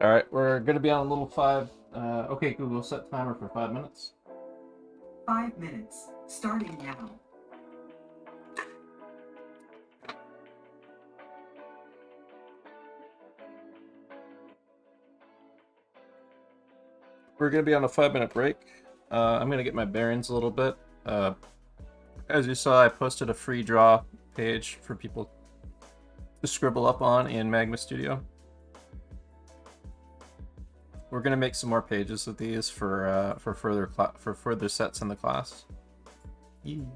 All right, we're gonna be on a little five. Okay, Google, set timer for 5 minutes. 5 minutes, starting now. We're gonna be on a 5 minute break. I'm gonna get my bearings a little bit. As you saw, I posted a free draw page for people to scribble up on in Magma Studio. We're gonna make some more pages of these for further sets in the class. Ew.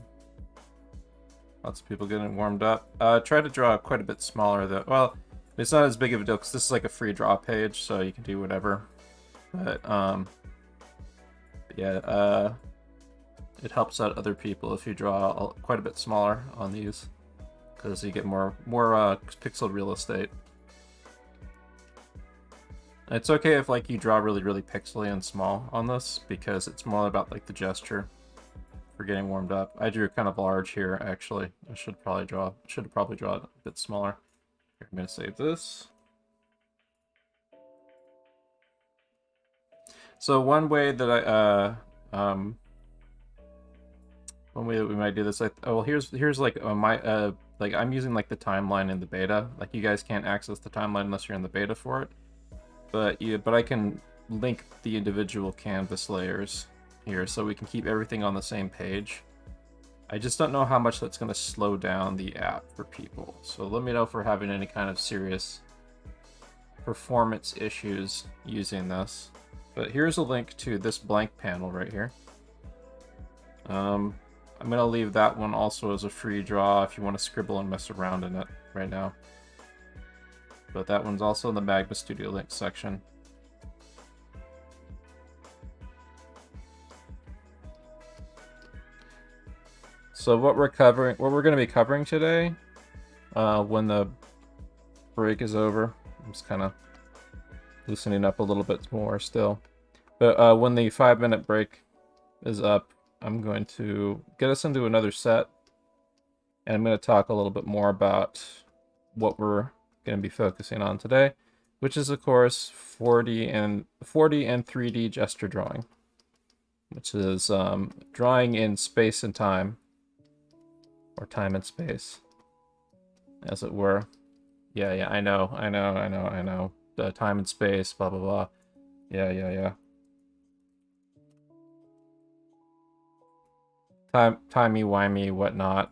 Lots of people getting warmed up. Try to draw quite a bit smaller though. Well, it's not as big of a deal because this is like a free draw page, so you can do whatever. But yeah, it helps out other people if you draw quite a bit smaller on these, because you get more pixel real estate. It's okay if like you draw really pixely and small on this, because it's more about like the gesture for getting warmed up. I drew kind of large here actually. I should have probably drawn it a bit smaller. Here, I'm gonna save this. So one way that one way that we might do this, here's like my like I'm using like the timeline in the beta. Like you guys can't access the timeline unless you're in the beta for it. But I can link the individual canvas layers here so we can keep everything on the same page. I just don't know how much that's going to slow down the app for people. So let me know if we're having any kind of serious performance issues using this. But here's a link to this blank panel right here. I'm going to leave that one also as a free draw if you want to scribble and mess around in it right now. But that one's also in the Magma Studio links section. So what we're going to be covering today, when the break is over, I'm just kind of loosening up a little bit more still. But when the 5 minute break is up, I'm going to get us into another set, and I'm going to talk a little bit more about what we're going to be focusing on today, which is of course 4D and 3D gesture drawing, which is drawing in space and time, or time and space, as it were. Yeah, I know. The time and space, blah blah blah. Yeah. Timey-wimey, whatnot.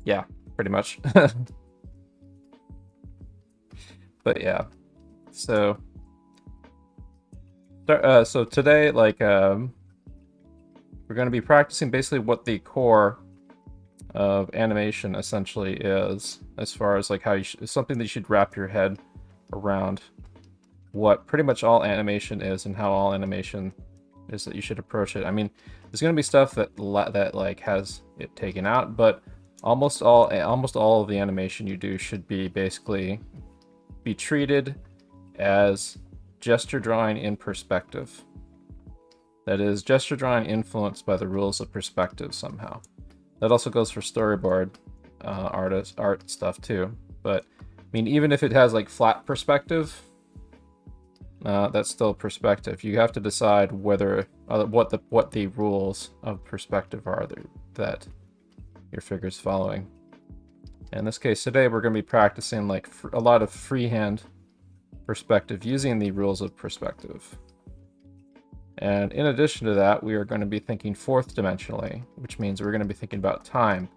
Yeah, pretty much. But yeah, so today, like, we're going to be practicing basically what the core of animation essentially is, as far as like how something that you should wrap your head around what pretty much all animation is and how all animation is that you should approach it. I mean, there's going to be stuff that like has it taken out, but almost all of the animation you do should be basically be treated as gesture drawing in perspective. That is, gesture drawing influenced by the rules of perspective somehow. That also goes for storyboard art stuff too. But I mean, even if it has like flat perspective, that's still perspective. You have to decide whether what the rules of perspective are that your figure's following. In this case today, we're going to be practicing like a lot of freehand perspective using the rules of perspective. And in addition to that, we are going to be thinking fourth dimensionally, which means we're going to be thinking about time.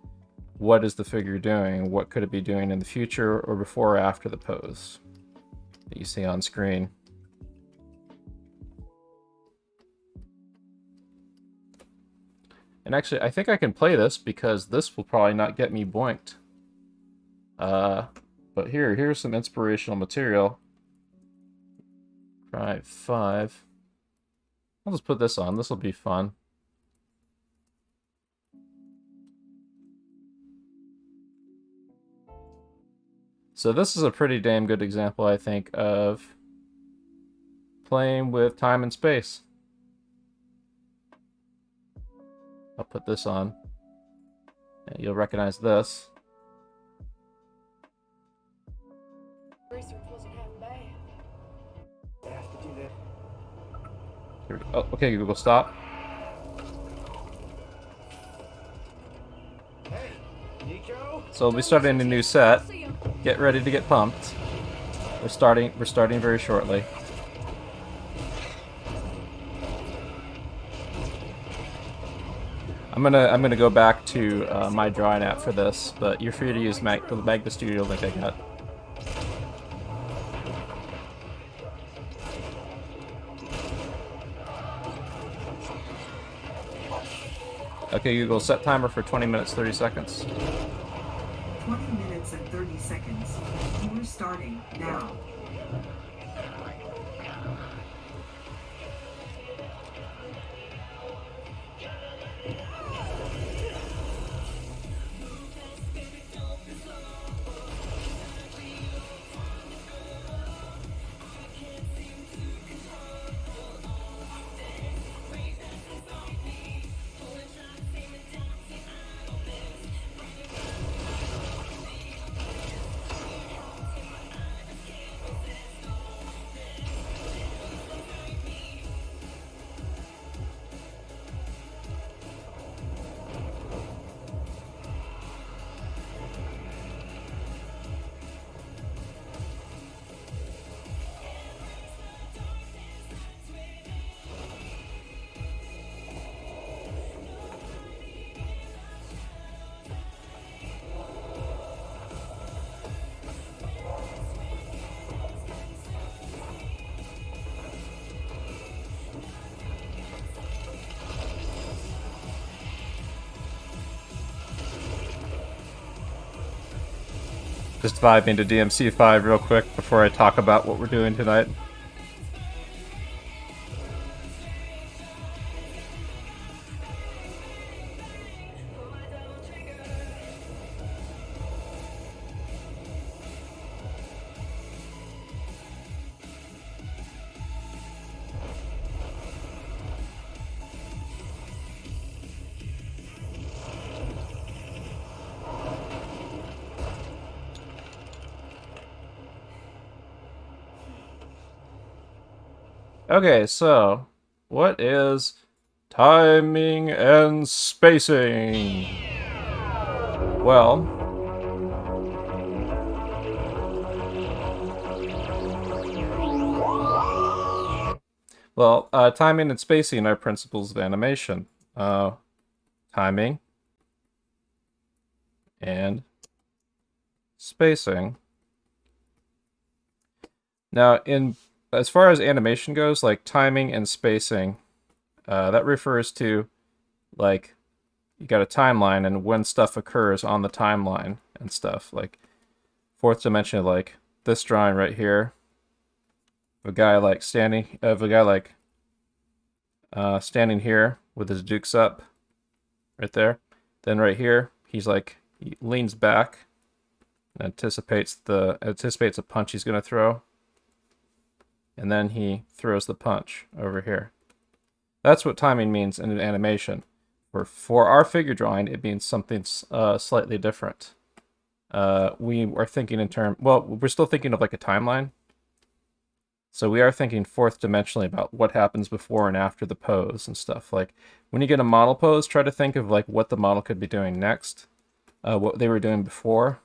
What is the figure doing? What could it be doing in the future or before or after the pose that you see on screen? And actually, I think I can play this because this will probably not get me boinked. But here's some inspirational material. Try 5. I'll just put this on. This will be fun. So this is a pretty damn good example, I think, of playing with time and space. I'll put this on. You'll recognize this. Research wasn't half bad. Here we go. Oh, okay, Google, stop. Hey, Nico. So we'll be starting a new set. Get ready to get pumped. We're starting very shortly. I'm gonna go back to my drawing app for this, but you're free to use the Magda Studio link I got. Okay, Google, set timer for 20 minutes, 30 seconds. 20 minutes and 30 seconds. We're starting now. Just vibing to DMC5 real quick before I talk about what we're doing tonight. Okay, so what is timing and spacing? Well, timing and spacing are principles of animation. Timing and spacing. Now, as far as animation goes, like timing and spacing, that refers to like you got a timeline and when stuff occurs on the timeline and stuff. Like fourth dimension, like this drawing right here, of a guy like standing here with his dukes up, right there. Then right here, he leans back, and anticipates a punch he's gonna throw. And then he throws the punch over here. That's what timing means in an animation. For our figure drawing, it means something slightly different. We are thinking we're still thinking of like a timeline. So we are thinking fourth dimensionally about what happens before and after the pose and stuff. Like when you get a model pose, try to think of like what the model could be doing next, what they were doing before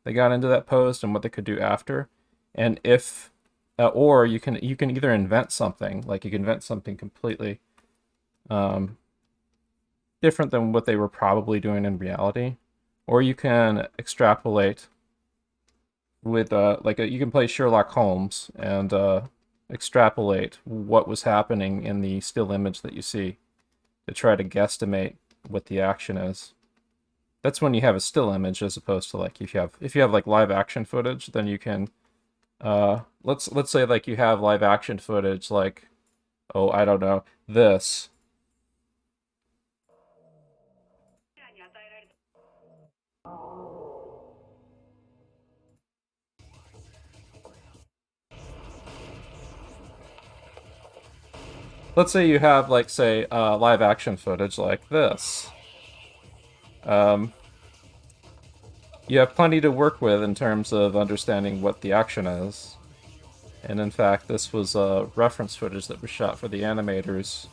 they got into that pose, and what they could do after. And if or you can either invent something, like you can invent something completely different than what they were probably doing in reality, or you can extrapolate with you can play Sherlock Holmes and extrapolate what was happening in the still image that you see to try to guesstimate what the action is. That's when you have a still image, as opposed to like if you have like live action footage, then you can let's say like you have live action footage like, oh, I don't know, this. Let's say you have like, say, live action footage like this. you have plenty to work with in terms of understanding what the action is. And in fact, this was reference footage that was shot for the animators,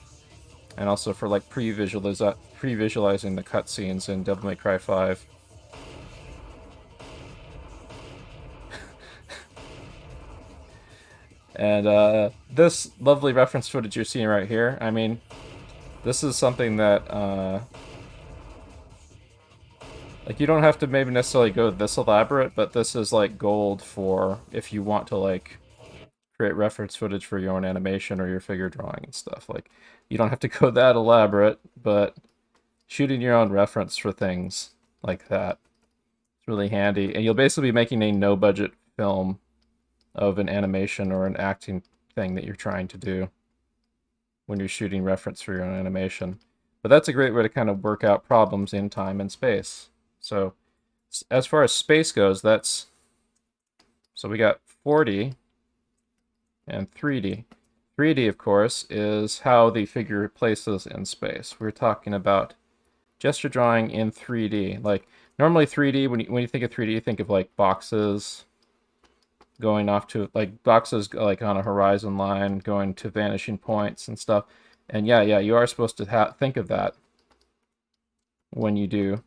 and also for like pre-visualizing the cutscenes in Devil May Cry 5. And this lovely reference footage you're seeing right here, I mean, this is something that like, you don't have to maybe necessarily go this elaborate, but this is like gold for if you want to like create reference footage for your own animation or your figure drawing and stuff. Like, you don't have to go that elaborate, but shooting your own reference for things like that, it's really handy. And you'll basically be making a no-budget film of an animation or an acting thing that you're trying to do when you're shooting reference for your own animation. But that's a great way to kind of work out problems in time and space. So as far as space goes, that's... So we got 4D and 3D. 3D, of course, is how the figure places in space. We're talking about gesture drawing in 3D. Like, normally 3D, when you think of 3D, you think of like boxes going off to, like, boxes like on a horizon line, going to vanishing points and stuff. And yeah, you are supposed to think of that when you're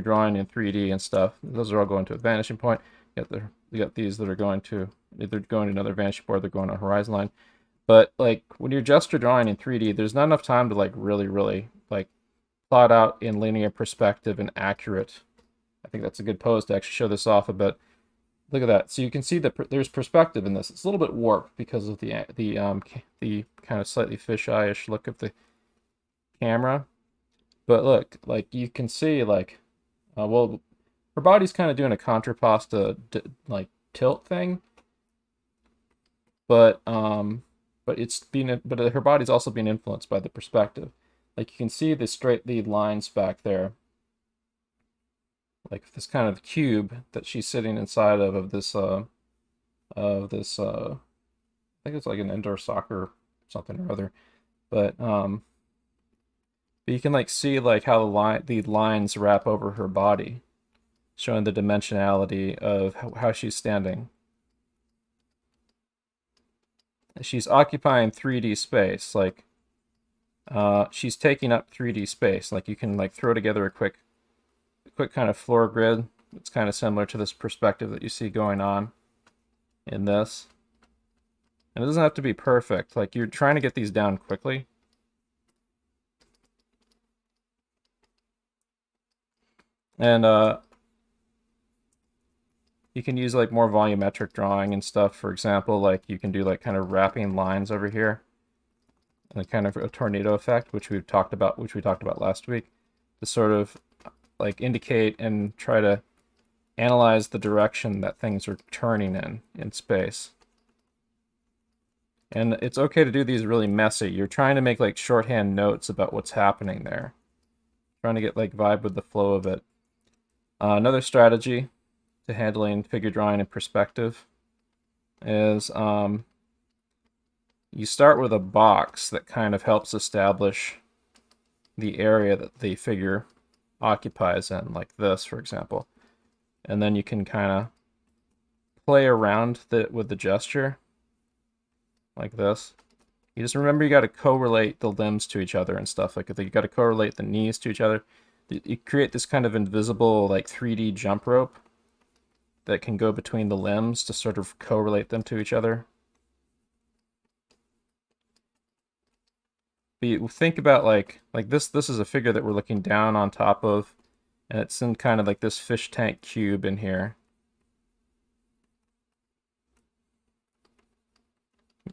drawing in 3D and stuff. Those are all going to a vanishing point. You got these that are going to either going to another vanishing point, or they're going on a horizon line. But like, when you're gesture drawing in 3D, there's not enough time to like really like plot out in linear perspective and accurate. I think that's a good pose to actually show this off a bit. Look at that. So you can see that there's perspective in this. It's a little bit warped because of the kind of slightly fisheye-ish look of the camera. But look, like, you can see, like, well, her body's kind of doing a contrapposta like tilt thing, but her body's also being influenced by the perspective. Like, you can see the lines back there, like this kind of cube that she's sitting inside of this I think it's like an indoor soccer something or other, but you can like see like how the lines wrap over her body, showing the dimensionality of how she's standing. She's occupying 3D space, like she's taking up 3D space. Like, you can like throw together a quick kind of floor grid. It's kind of similar to this perspective that you see going on in this. And it doesn't have to be perfect. Like, you're trying to get these down quickly. And you can use like more volumetric drawing and stuff. For example, like, you can do like kind of wrapping lines over here, and a kind of a tornado effect, which we talked about last week, to sort of like indicate and try to analyze the direction that things are turning in space. And it's okay to do these really messy. You're trying to make like shorthand notes about what's happening there, trying to get like vibe with the flow of it. Another strategy to handling figure drawing in perspective is you start with a box that kind of helps establish the area that the figure occupies in, like this, for example. And then you can kind of play around with the gesture, like this. You just remember you got to correlate the limbs to each other and stuff like that. You got to correlate the knees to each other. You create this kind of invisible, like, 3D jump rope that can go between the limbs to sort of correlate them to each other. But you think about like this is a figure that we're looking down on top of, and it's in kind of like this fish tank cube in here.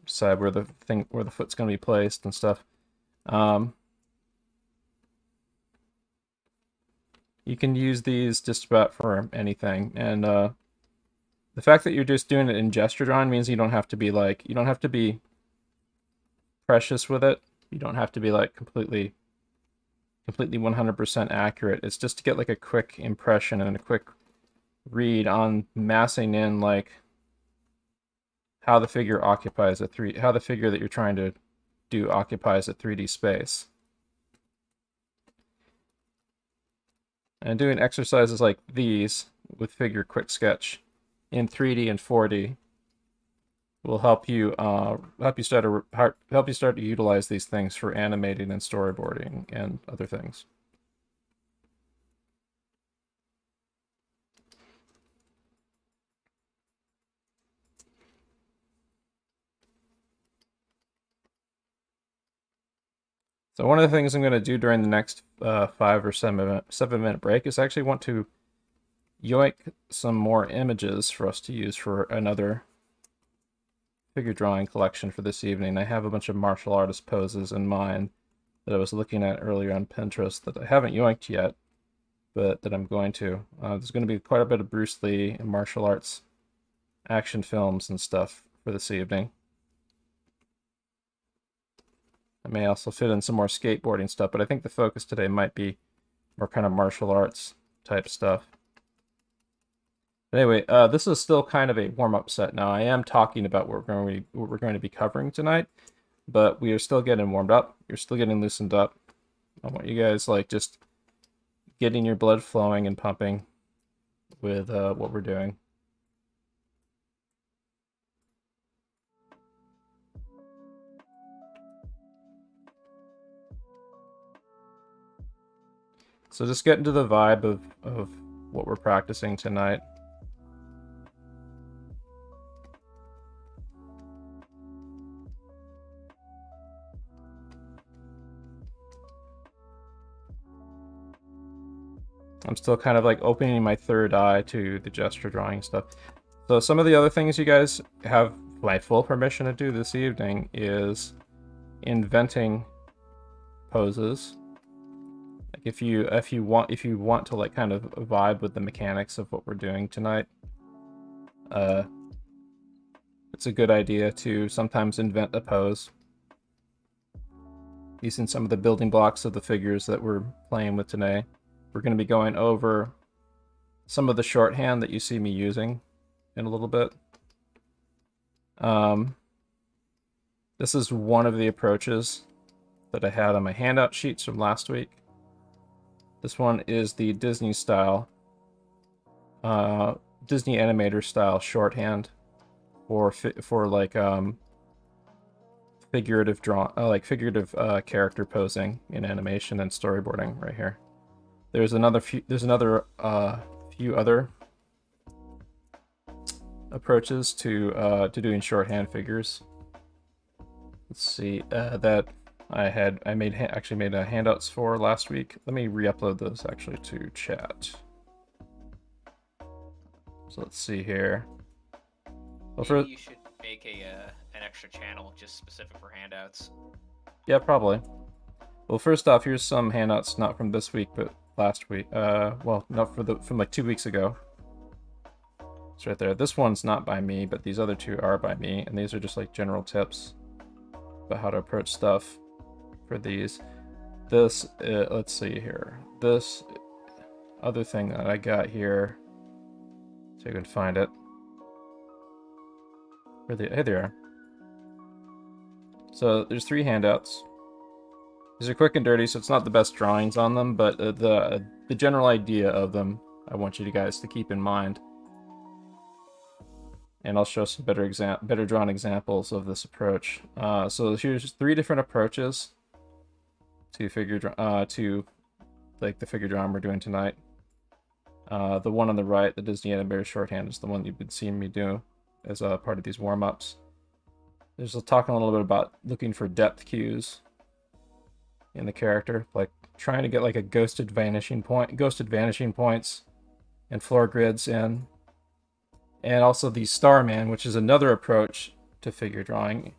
Decide where the foot's going to be placed and stuff. You can use these just about for anything, and the fact that you're just doing it in gesture drawing means you don't have to be precious with it. You don't have to be like completely 100% accurate. It's just to get like a quick impression and a quick read on massing in like how the figure that you're trying to do occupies a 3D space. And doing exercises like these with Figure Quick Sketch in 3D and 4D will help you start to utilize these things for animating and storyboarding and other things. So one of the things I'm going to do during the next 5 or 7 minute break is actually want to yoink some more images for us to use for another figure drawing collection for this evening. I have a bunch of martial artist poses in mind that I was looking at earlier on Pinterest that I haven't yoinked yet, but that I'm going to. There's going to be quite a bit of Bruce Lee and martial arts action films and stuff for this evening. I may also fit in some more skateboarding stuff, but I think the focus today might be more kind of martial arts type stuff. But anyway, this is still kind of a warm-up set. Now, I am talking about what we're going to be covering tonight, but we are still getting warmed up. You're still getting loosened up. I want you guys like just getting your blood flowing and pumping with what we're doing. So just get into the vibe of what we're practicing tonight. I'm still kind of like opening my third eye to the gesture drawing stuff. So some of the other things you guys have my full permission to do this evening is inventing poses. Like if you want to like kind of vibe with the mechanics of what we're doing tonight, it's a good idea to sometimes invent a pose using some of the building blocks of the figures that we're playing with today. We're going to be going over some of the shorthand that you see me using in a little bit. This is one of the approaches that I had on my handout sheets from last week. This one is the Disney style, Disney animator style shorthand for like figurative character posing in animation and storyboarding right here. There's few other approaches to doing shorthand figures. Let's see that I made handouts for last week. Let me re-upload those actually to chat. So let's see here. Well, Maybe you should make an extra channel just specific for handouts. Yeah, probably. Well, first off, here's some handouts not from this week, but last week. Well, not from like 2 weeks ago. It's right there. This one's not by me, but these other two are by me, and these are just like general tips about how to approach stuff for these. This, let's see here. This other thing that I got here, so you can find it. Hey, there are. So there's 3 handouts. These are quick and dirty, so it's not the best drawings on them, but the general idea of them, I want you guys to keep in mind. And I'll show some better drawn examples of this approach. So here's 3 different approaches to like the figure drawing we're doing tonight. The one on the right, the Disney animator shorthand, is the one you've been seeing me do as a part of these warm-ups. There's talking a little bit about looking for depth cues in the character, like trying to get like a ghosted vanishing points and floor grids in. And also the Starman, which is another approach to figure drawing,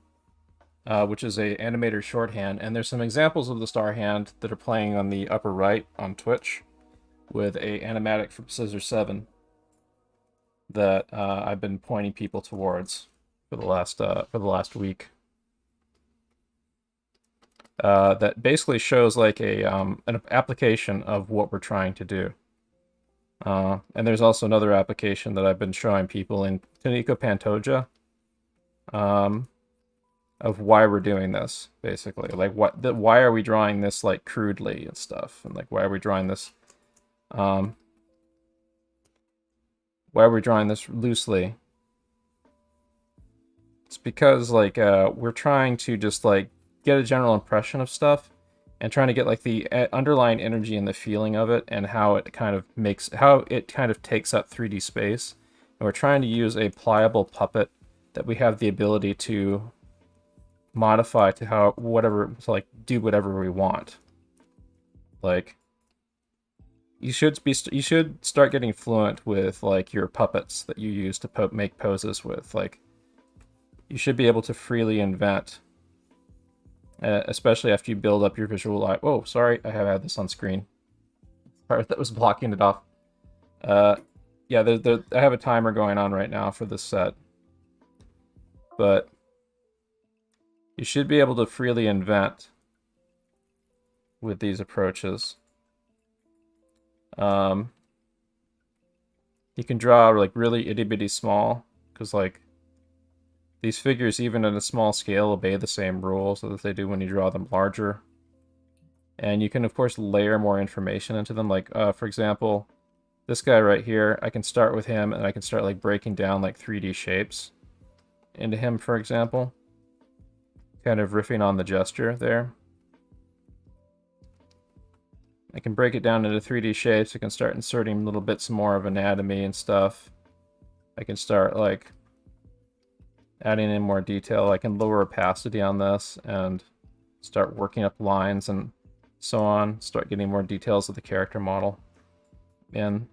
which is a animator shorthand. And there's some examples of the star hand that are playing on the upper right on Twitch with a animatic from Scissor 7 that I've been pointing people towards for the last week. That basically shows like an application of what we're trying to do. And there's also another application that I've been showing people in Tonico Pantoja of why we're doing this, basically. Like why are we drawing this like crudely and stuff, and like why are we drawing this Why we're drawing this loosely. It's because like we're trying to just like get a general impression of stuff and trying to get like the underlying energy and the feeling of it and how it kind of takes up 3D space. And we're trying to use a pliable puppet that we have the ability to modify to like do whatever we want. Like you should start getting fluent with like your puppets that you use to make poses with. Like you should be able to freely invent, especially after you build up your visual light. Oh, sorry, I have had this on screen. Sorry, that was blocking it off. Yeah, I have a timer going on right now for this set, but you should be able to freely invent with these approaches. You can draw like really itty bitty small, because like these figures, even at a small scale, obey the same rules as they do when you draw them larger. And you can of course layer more information into them. Like for example, this guy right here, I can start with him and I can start like breaking down like 3D shapes into him, for example. Kind of riffing on the gesture there. I can break it down into 3D shapes. I can start inserting little bits more of anatomy and stuff. I can start like adding in more detail. I can lower opacity on this and start working up lines and so on. Start getting more details of the character model in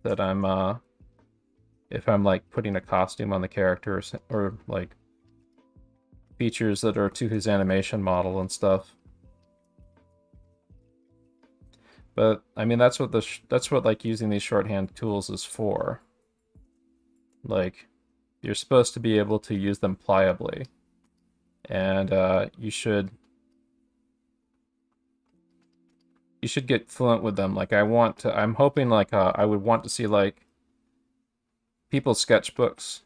that I'm if I'm like putting a costume on the character or like features that are to his animation model and stuff. But I mean, that's what like using these shorthand tools is for. Like, you're supposed to be able to use them pliably, and you should get fluent with them. Like, I'm hoping like I would want to see like people's sketchbooks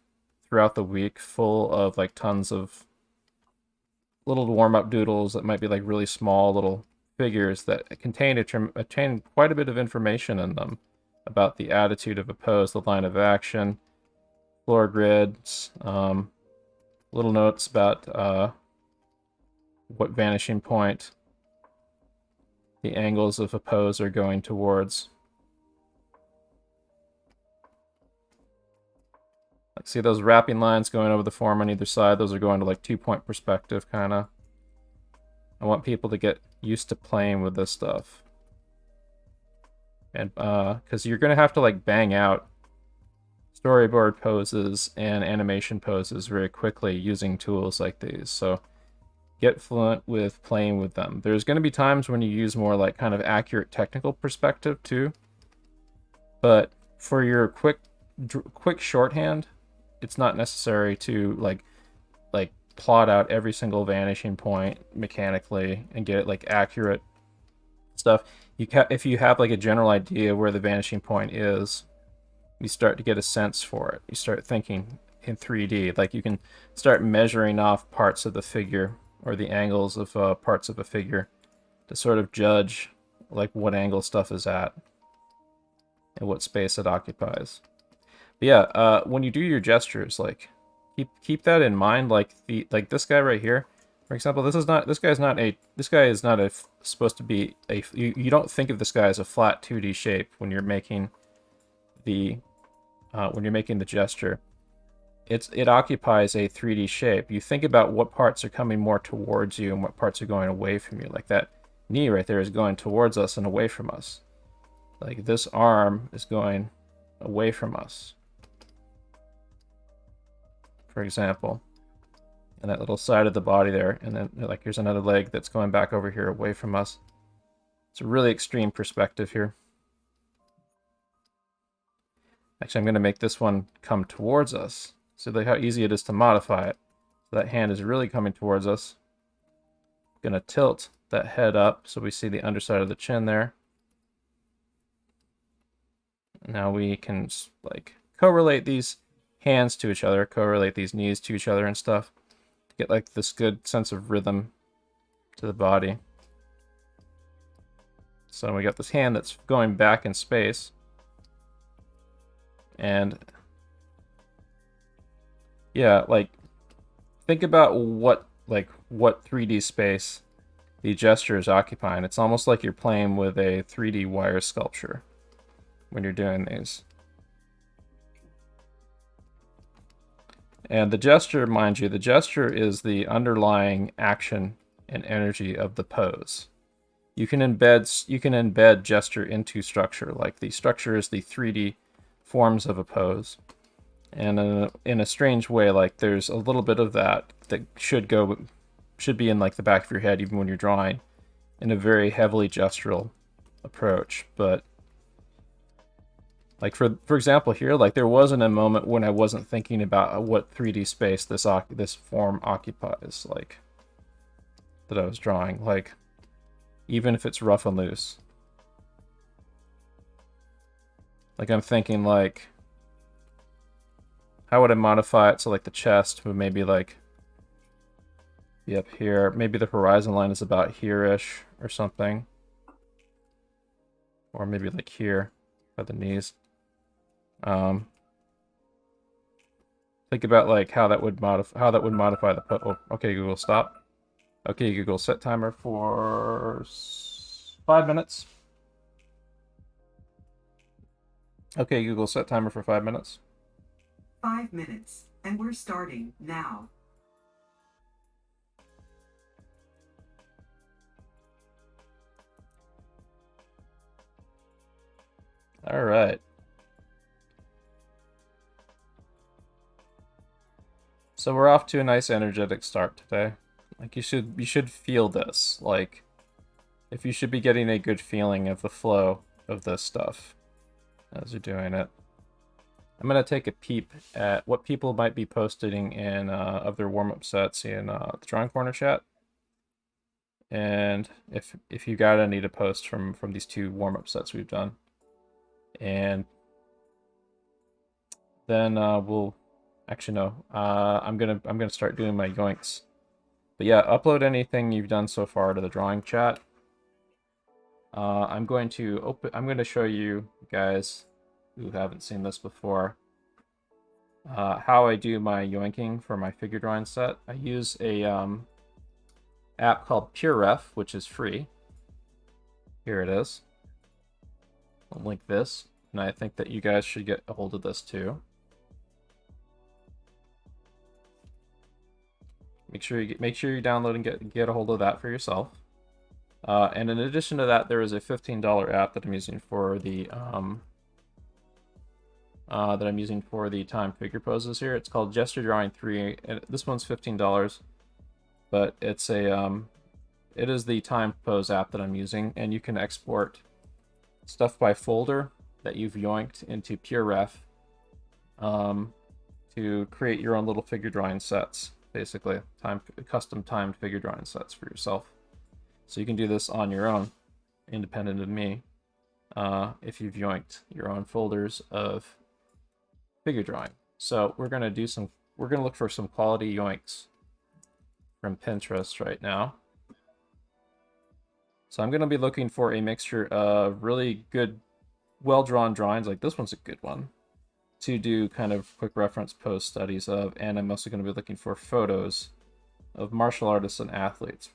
throughout the week full of like tons of little warm-up doodles that might be like really small little figures that contain quite a bit of information in them about the attitude of a pose, the line of action, floor grids, little notes about what vanishing point the angles of a pose are going towards. Like, see those wrapping lines going over the form on either side? Those are going to like 2-point perspective, kind of. I want people to get used to playing with this stuff. And because you're going to have to like bang out storyboard poses and animation poses very quickly using tools like these. So get fluent with playing with them. There's going to be times when you use more like kind of accurate technical perspective too. But for your quick shorthand, it's not necessary to like plot out every single vanishing point mechanically and get it like accurate stuff. If you have like a general idea where the vanishing point is, you start to get a sense for it. You start thinking in 3D. Like you can start measuring off parts of the figure or the angles of parts of a figure to sort of judge like what angle stuff is at and what space it occupies. But yeah, when you do your gestures, like keep that in mind. Like this guy right here, for example, this guy is not supposed to be a. You don't think of this guy as a flat 2D shape when you're making the gesture. It occupies a 3D shape. You think about what parts are coming more towards you and what parts are going away from you. Like that knee right there is going towards us and away from us. Like this arm is going away from us, for example. And that little side of the body there, and then like here's another leg that's going back over here away from us. It's a really extreme perspective here. Actually, I'm going to make this one come towards us. So look how easy it is to modify it. So that hand is really coming towards us. I'm going to tilt that head up so we see the underside of the chin there. Now we can like correlate these hands to each other, correlate these knees to each other and stuff to get like this good sense of rhythm to the body. So we got this hand that's going back in space. And yeah, like think about what 3D space the gesture is occupying. It's almost like you're playing with a 3D wire sculpture when you're doing these. And the gesture, mind you, the gesture is the underlying action and energy of the pose. You can embed gesture into structure. Like the structure is the 3D forms of a pose. And in a strange way, like there's a little bit of that should be in like the back of your head even when you're drawing in a very heavily gestural approach. But like for example here, like there wasn't a moment when I wasn't thinking about what 3D space this form occupies, like that I was drawing, like even if it's rough and loose. Like I'm thinking like, how would I modify it so like the chest would maybe like be up here. Maybe the horizon line is about here-ish or something. Or maybe like here by the knees. Think about like how that would modify the oh, okay, Google, stop. Okay, Google, set timer for 5 minutes. Okay, Google, set timer for 5 minutes. 5 minutes, and we're starting now. All right. So we're off to a nice energetic start today. Like you should feel this. Like if you should be getting a good feeling of the flow of this stuff as you're doing it. I'm gonna take a peep at what people might be posting in of their warm-up sets in the Drawing Corner chat. And if you got any to post from these 2 warm-up sets we've done. And then we'll actually no. I'm gonna start doing my yoinks. But yeah, upload anything you've done so far to the drawing chat. I'm going to show you guys who haven't seen this before how I do my yoinking for my figure drawing set. I use a app called PureRef, which is free. Here it is. I'll link this, and I think that you guys should get a hold of this too. Make sure you download and get a hold of that for yourself. And in addition to that, there is a $15 app that I'm using for the time figure poses here. It's called Gesture Drawing 3, and this one's $15, but it's it is the time pose app that I'm using, and you can export stuff by folder that you've yoinked into PureRef to create your own little figure drawing sets, basically custom timed figure drawing sets for yourself. So you can do this on your own, independent of me, if you've yoinked your own folders of figure drawing. So we're gonna look for some quality yoinks from Pinterest right now. So I'm gonna be looking for a mixture of really good, well-drawn drawings, like this one's a good one, to do kind of quick reference pose studies of, and I'm also gonna be looking for photos of martial artists and athletes.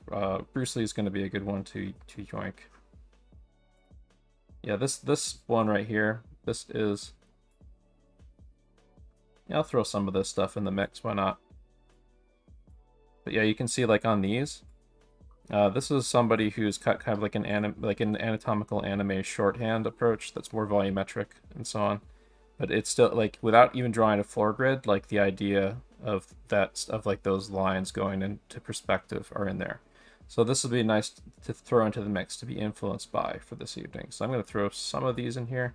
Bruce Lee is gonna be a good one to yoink. Yeah, this one right here, this is, yeah, I'll throw some of this stuff in the mix, why not? But yeah, you can see like on these, this is somebody who's cut kind of like an anatomical anime shorthand approach that's more volumetric and so on. But it's still like, without even drawing a floor grid, like the idea of like those lines going into perspective are in there. So this will be nice to throw into the mix to be influenced by for this evening. So I'm going to throw some of these in here.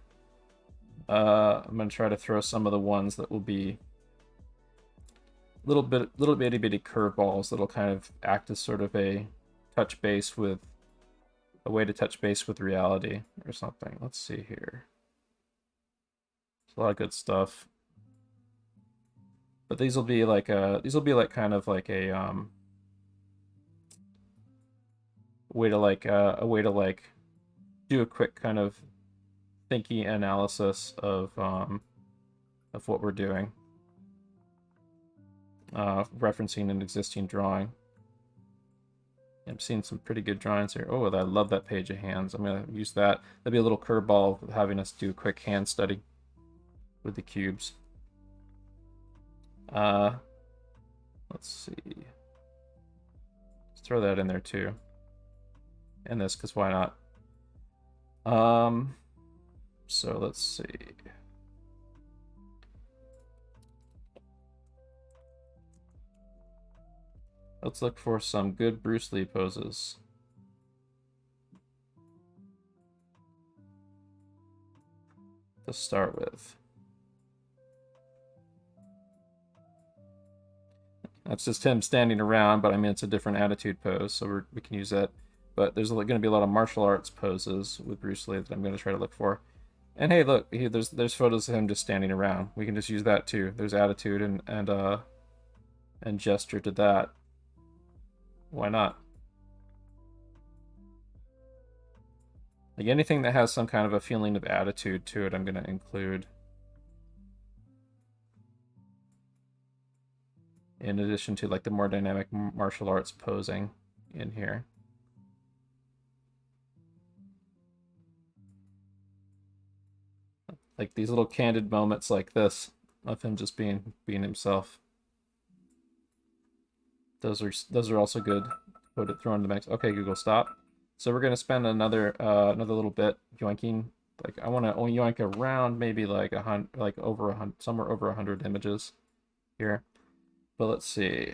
I'm going to try to throw some of the ones that will be little bitty curveballs that'll kind of act as sort of a way to touch base with reality or something. Let's see here. There's a lot of good stuff. But these will be like kind of like a way to do a quick kind of thinky analysis of what we're doing, referencing an existing drawing. I'm seeing some pretty good drawings here. Oh, I love that page of hands. I'm going to use that. That'd be a little curveball of having us do a quick hand study with the cubes. Let's see. Let's throw that in there too. And this, because why not? So let's see. Let's look for some good Bruce Lee poses. To start with. That's just him standing around, but I mean, it's a different attitude pose, so we can use that. But there's going to be a lot of martial arts poses with Bruce Lee that I'm going to try to look for. And hey, look, there's photos of him just standing around. We can just use that too. There's attitude and gesture to that. Why not? Like anything that has some kind of a feeling of attitude to it, I'm going to include. In addition to like the more dynamic martial arts posing in here. Like these little candid moments like this of him just being himself. Those are also good. Throw in the mix. Okay, Google, stop. So we're gonna spend another little bit yoinking. Like I want to yoink around maybe like over 100, somewhere over 100 images here. But let's see.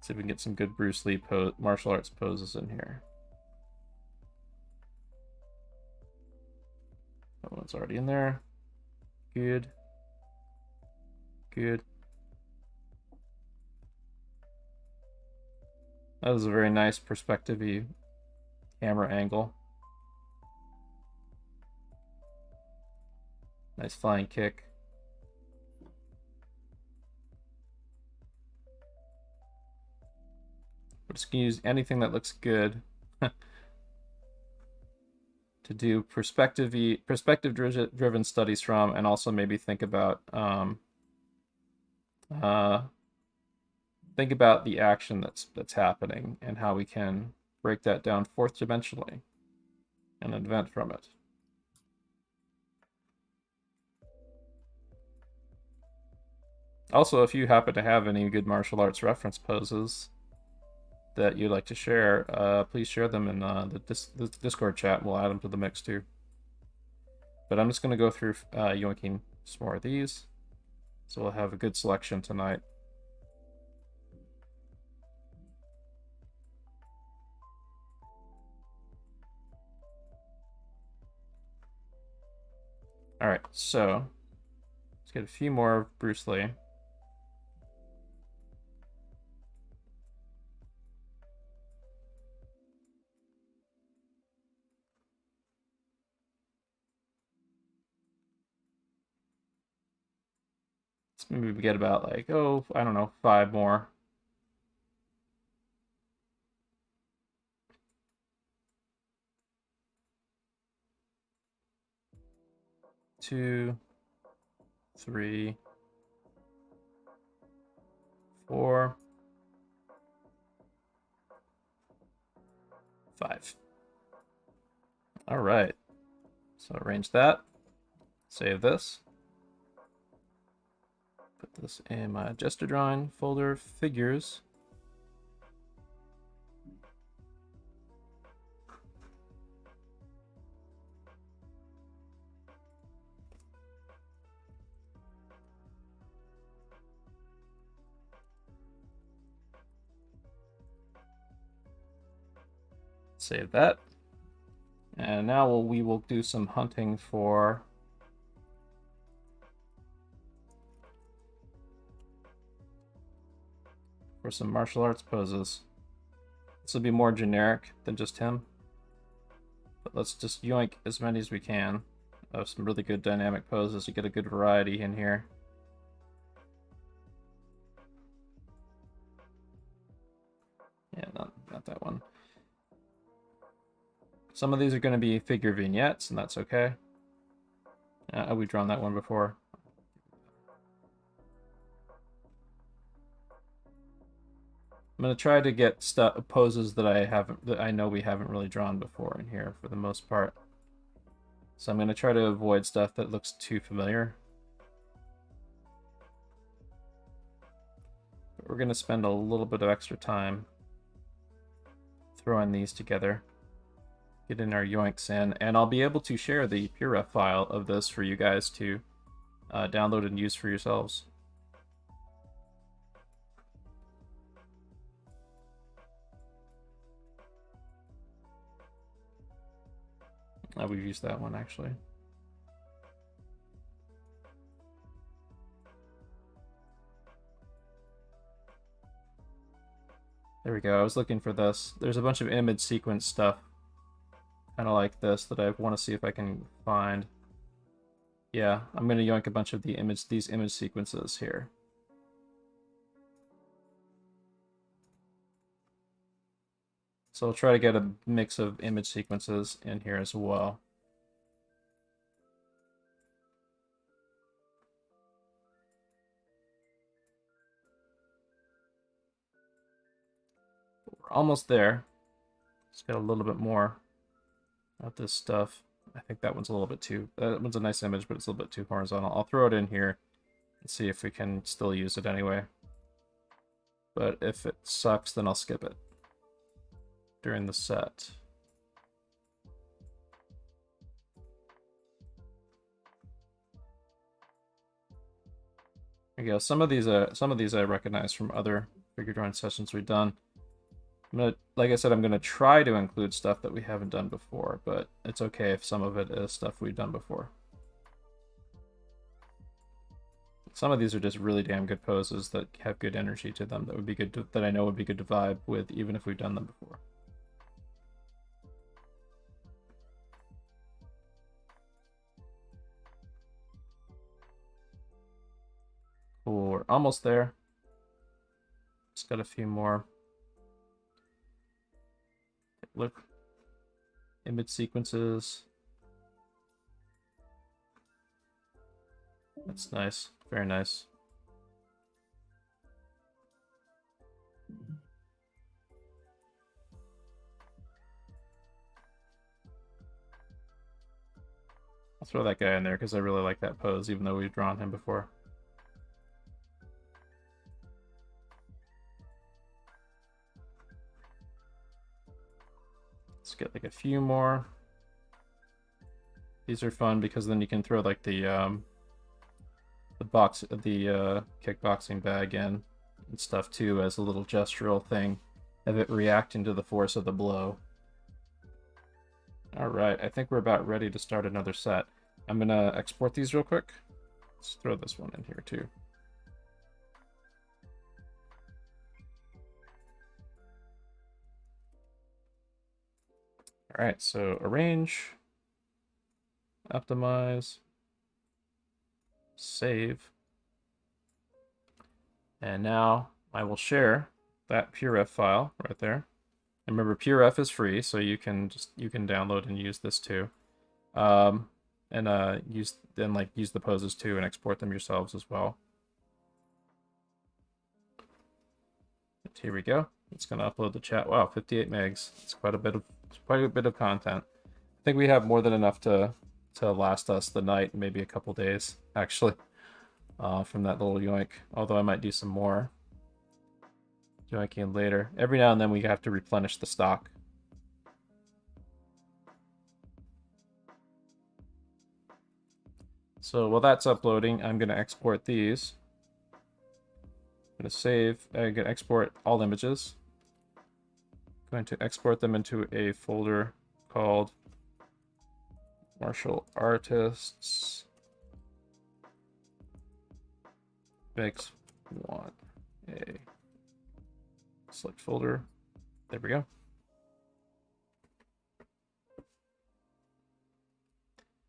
See if we can get some good Bruce Lee martial arts poses in here. That one's already in there. Good. Good. That was a very nice perspective-y camera angle. Nice flying kick. We're just gonna use anything that looks good to do perspective-driven studies from, and also maybe think about the action that's happening and how we can break that down fourth dimensionally and invent from it. Also, if you happen to have any good martial arts reference poses that you'd like to share, please share them in the Discord chat. We'll add them to the mix too. But I'm just going to go through yoinking some more of these. So we'll have a good selection tonight. Alright, so let's get a few more of Bruce Lee. Maybe we get about like, oh, I don't know, 5 more. Two, 3, 4, 5. All right. So arrange that. Save this. Put this in my gesture drawing folder, figures. Save that. And now we will do some hunting for some martial arts poses. This will be more generic than just him. But let's just yoink as many as we can of some really good dynamic poses to get a good variety in here. Yeah, not that one. Some of these are going to be figure vignettes, and that's okay. We've drawn that one before. I'm going to try to get poses that I know we haven't really drawn before in here for the most part. So I'm going to try to avoid stuff that looks too familiar. But we're going to spend a little bit of extra time throwing these together. Get in our yoinks in, and I'll be able to share the PureRef file of this for you guys to download and use for yourselves. We've used that one actually. There we go. I was looking for this. There's a bunch of image sequence stuff, kind of like this, that I want to see if I can find. Yeah, I'm going to yoink a bunch of these image sequences here. So I'll try to get a mix of image sequences in here as well. We're almost there. Just got a little bit more of this stuff. I think that one's a little bit too... That one's a nice image, but it's a little bit too horizontal. I'll throw it in here and see if we can still use it anyway. But if it sucks, then I'll skip it during the set. There you go. Some of these I recognize from other figure drawing sessions we've done. Like I said, I'm gonna try to include stuff that we haven't done before, but it's okay if some of it is stuff we've done before. Some of these are just really damn good poses that have good energy to them that would be good that I know would be good to vibe with even if we've done them before. Cool, we're almost there. Just got a few more. Look, image sequences. That's nice, very nice. I'll throw that guy in there because I really like that pose, even though we've drawn him before. Let's get like a few more. These are fun because then you can throw like the kickboxing bag in and stuff too as a little gestural thing of it reacting to the force of the blow. All right, I think we're about ready to start another set. I'm gonna export these real quick. Let's throw this one in here too. All right, so arrange, optimize, save. And now I will share that PureRef file right there. And remember, PureRef is free, so you can download and use this too. Use the poses too and export them yourselves as well. But here we go. It's gonna upload the chat. Wow, 58 megs. It's quite a bit of content. I think we have more than enough to last us the night, maybe a couple days actually, from that little yoink. Although I might do some more yoinking later. Every now and then we have to replenish the stock. So while that's uploading, I'm going to export these. I'm going to save. I'm going to export all images. I'm going to export them into a folder called Martial Artists Mix 1A. Select folder. There we go.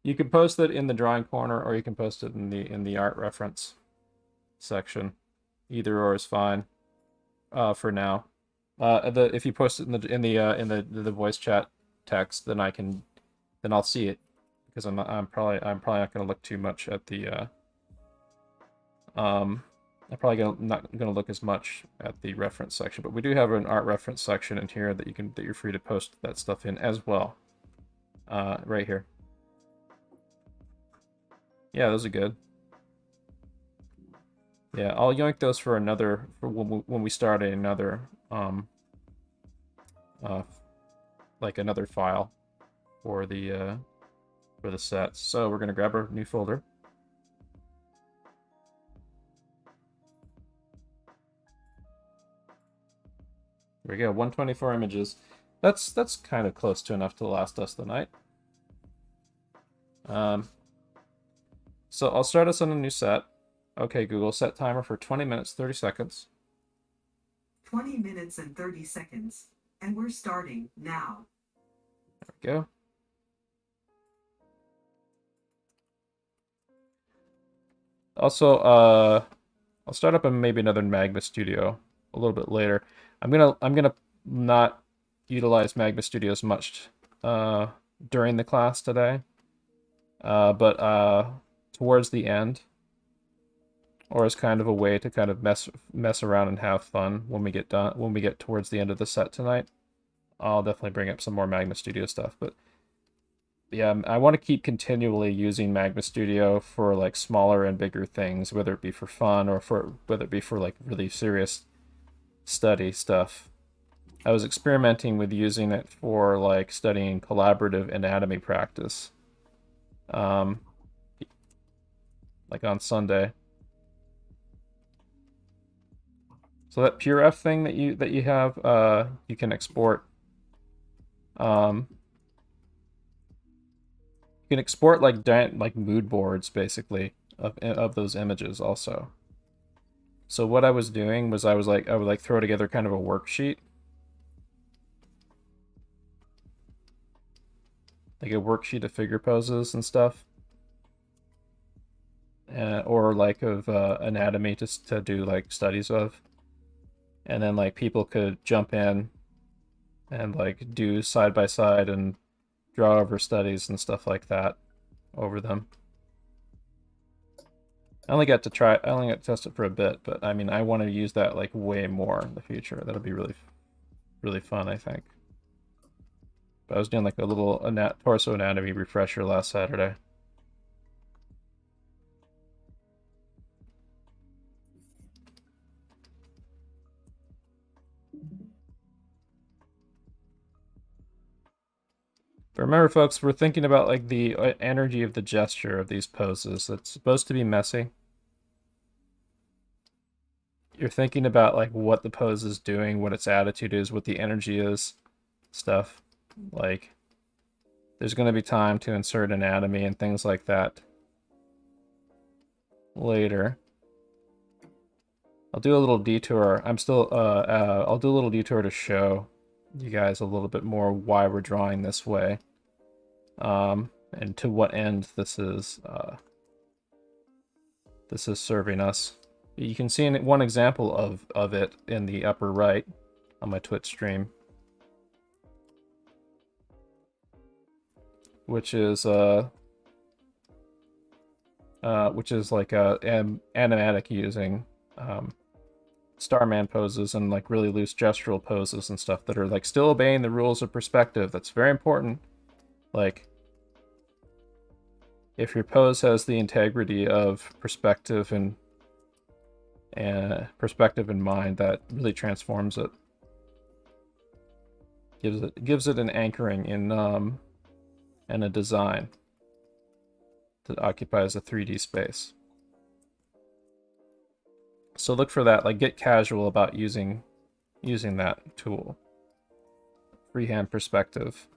You can post it in the drawing corner, or you can post it in the art reference section. Either or is fine for now. If you post it in the voice chat text, then I'll see it, because I'm probably not gonna look too much at the I'm probably not gonna look as much at the reference section, but we do have an art reference section in here that you're free to post that stuff in as well. Right here. Yeah, those are good. Yeah, I'll yoink those for when we start another like another file for the sets. So we're gonna grab our new folder. There we go, 124 images. That's kind of close to enough to last us the night. So I'll start us on a new set. Okay, Google, set timer for 20 minutes, 30 seconds. 20 minutes and 30 seconds. And we're starting now. There we go. Also, I'll start up maybe another Magma Studio a little bit later. I'm gonna not utilize Magma Studio as much during the class today, but towards the end, or as kind of a way to kind of mess around and have fun when we get towards the end of the set tonight. I'll definitely bring up some more Magma Studio stuff, but yeah, I want to keep continually using Magma Studio for like smaller and bigger things, whether it be for fun or whether it be for like really serious study stuff. I was experimenting with using it for like studying collaborative anatomy practice, like on Sunday. So that PureF thing that you have, you can export. You can export like mood boards basically of those images also. So what I was doing was I would throw together kind of a worksheet, like a worksheet of figure poses and stuff, or like of anatomy to do like studies of, and then like people could jump in and like do side by side and draw over studies and stuff like that over them. I only got to test it for a bit, but I mean, I want to use that like way more in the future. That'll be really, really fun, I think. But I was doing like a little torso anatomy refresher last Saturday. But remember, folks, we're thinking about like the energy of the gesture of these poses. It's supposed to be messy. You're thinking about like what the pose is doing, what its attitude is, what the energy is, stuff. Like, there's going to be time to insert anatomy and things like that later. I'll do a little detour. I'll do a little detour to show you guys a little bit more why we're drawing this way, and to what end this is serving us. You can see one example of it in the upper right on my Twitch stream, which is like animatic using Starman poses and like really loose gestural poses and stuff that are like still obeying the rules of perspective. That's very important. Like, if your pose has the integrity of perspective and perspective in mind, that really transforms it. Gives it an anchoring in and a design that occupies a 3D space. So look for that. Like, get casual about using that tool. Freehand perspective.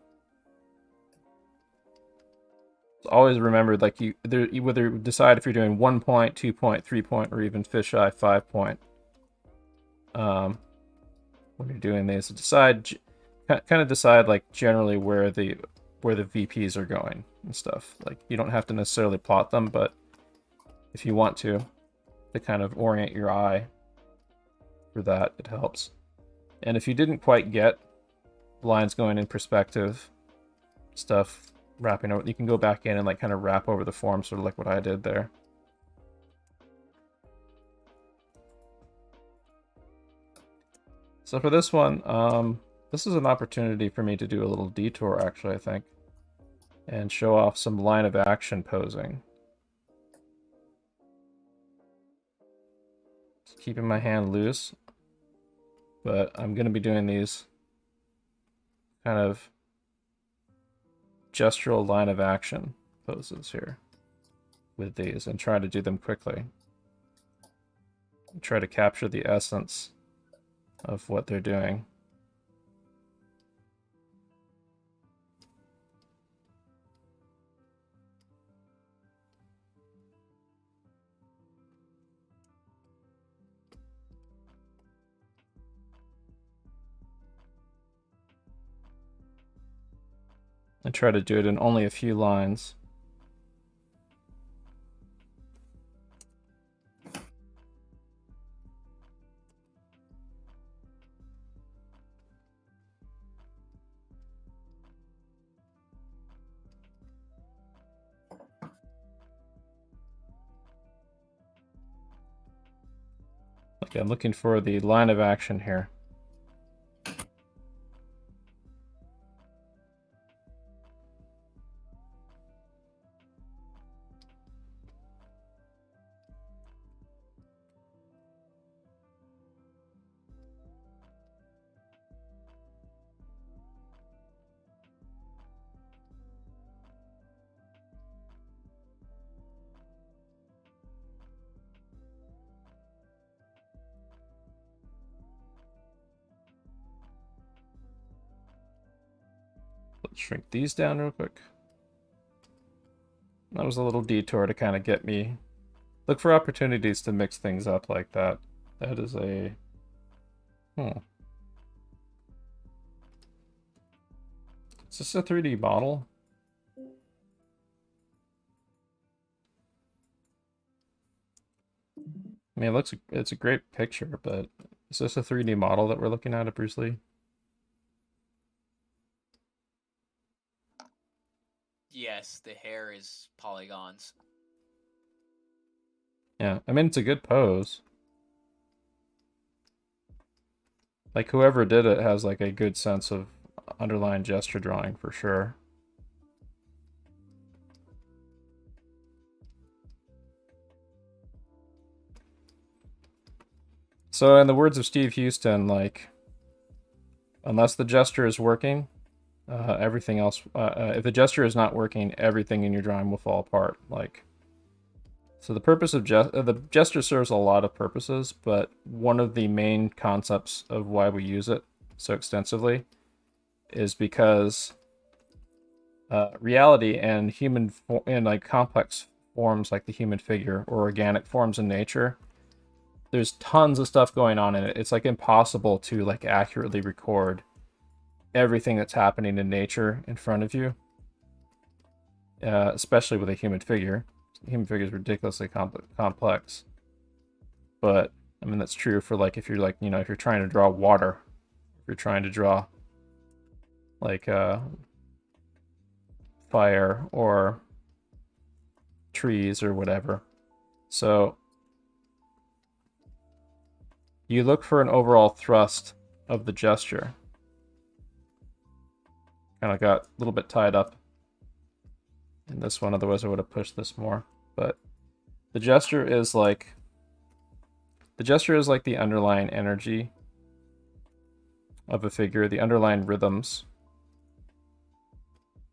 So always remember, like, you whether decide if you're doing 1 point, 2 point, 3 point, or even fisheye 5 point. When you're doing these, kind of decide like generally where the VPs are going and stuff. Like, you don't have to necessarily plot them, but if you want to kind of orient your eye for that, it helps. And if you didn't quite get lines going in perspective, stuff wrapping over, you can go back in and like kind of wrap over the form, sort of like what I did there. So for this one, this is an opportunity for me to do a little detour, actually, I think, and show off some line of action posing. Just keeping my hand loose, but I'm going to be doing these kind of gestural line of action poses here with these, and try to do them quickly. Try to capture the essence of what they're doing. And try to do it in only a few lines. Okay, I'm looking for the line of action here. Let's shrink these down real quick. That was a little detour to kind of get me. Look for opportunities to mix things up like that. That is a... Is this a 3D model? I mean, it's a great picture, but is this a 3D model that we're looking at of Bruce Lee? Yes, the hair is polygons. Yeah, I mean, it's a good pose. Like, whoever did it has, like, a good sense of underlying gesture drawing, for sure. So, in the words of Steve Houston, like, unless the gesture is working, everything else, if the gesture is not working, everything in your drawing will fall apart. Like, so the purpose of the gesture serves a lot of purposes, but one of the main concepts of why we use it so extensively is because reality and like complex forms like the human figure or organic forms in nature, there's tons of stuff going on in it. It's like impossible to like accurately record everything that's happening in nature in front of you, especially with a human figure. The human figure is ridiculously complex. But I mean, that's true for like if you're like, you know, if you're trying to draw water, if you're trying to draw like fire or trees or whatever. So you look for an overall thrust of the gesture. Kind of got a little bit tied up in this one, otherwise I would have pushed this more. But the gesture is like the underlying energy of a figure, the underlying rhythms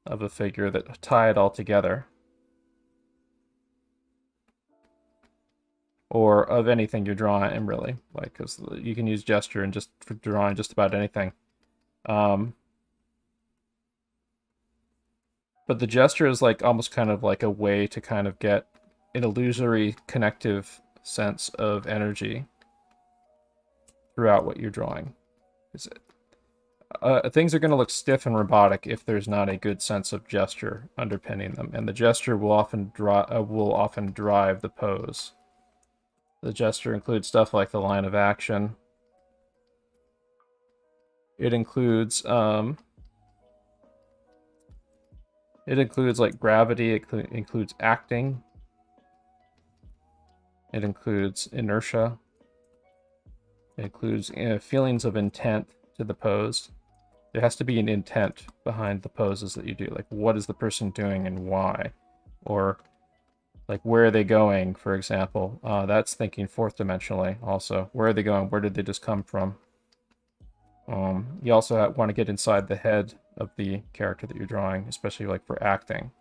of a figure that tie it all together. Or of anything you're drawing, really, like, because you can use gesture and just for drawing just about anything. But the gesture is like almost kind of like a way to kind of get an illusory connective sense of energy throughout what you're drawing. Things are going to look stiff and robotic if there's not a good sense of gesture underpinning them, and the gesture will often drive the pose. The gesture includes stuff like the line of action, It includes like gravity, it includes acting, it includes inertia, it includes feelings of intent to the pose. There has to be an intent behind the poses that you do. Like, what is the person doing and why? Or, like, where are they going, for example? That's thinking fourth dimensionally also. Where are they going? Where did they just come from? You also want to get inside the head of the character that you're drawing, especially like for acting.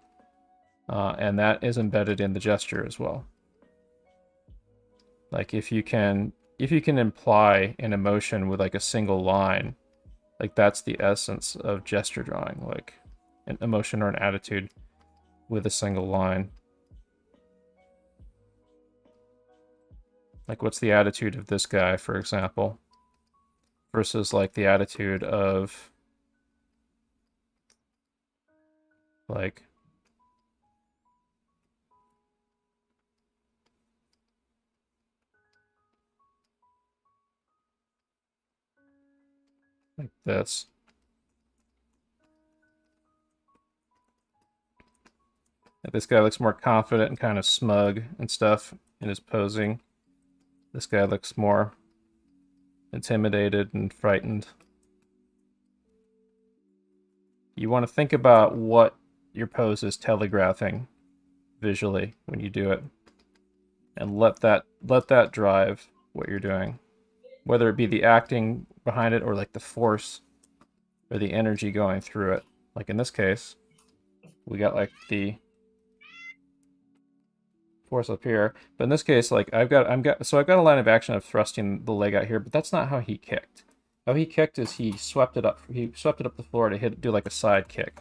And that is embedded in the gesture as well. Like if you can imply an emotion with like a single line, like that's the essence of gesture drawing, like an emotion or an attitude with a single line. Like what's the attitude of this guy, for example, versus like the attitude of like this. This guy looks more confident and kind of smug and stuff in his posing. This guy looks more intimidated and frightened. You want to think about what your pose is telegraphing visually when you do it, and let that drive what you're doing, whether it be the acting behind it or like the force or the energy going through it. Like in this case, we got like the force up here, but in this case, like I've got a line of action of thrusting the leg out here, but that's not how he kicked. How he kicked is he swept it up the floor to do like a side kick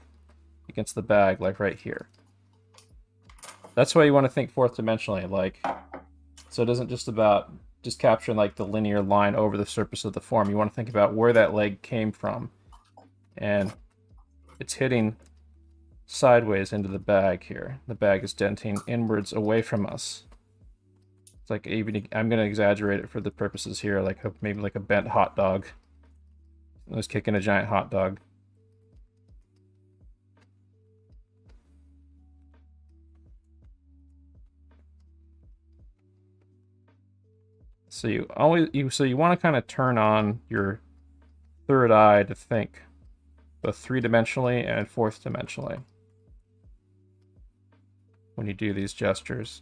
against the bag, like right here. That's why you want to think fourth dimensionally, like, so it isn't just about just capturing like the linear line over the surface of the form. You want to think about where that leg came from, and it's hitting sideways into the bag here. The bag is denting inwards away from us. It's like, even I'm going to exaggerate it for the purposes here, like maybe like a bent hot dog. I was kicking a giant hot dog. So you want to kind of turn on your third eye to think both three-dimensionally and fourth dimensionally when you do these gestures.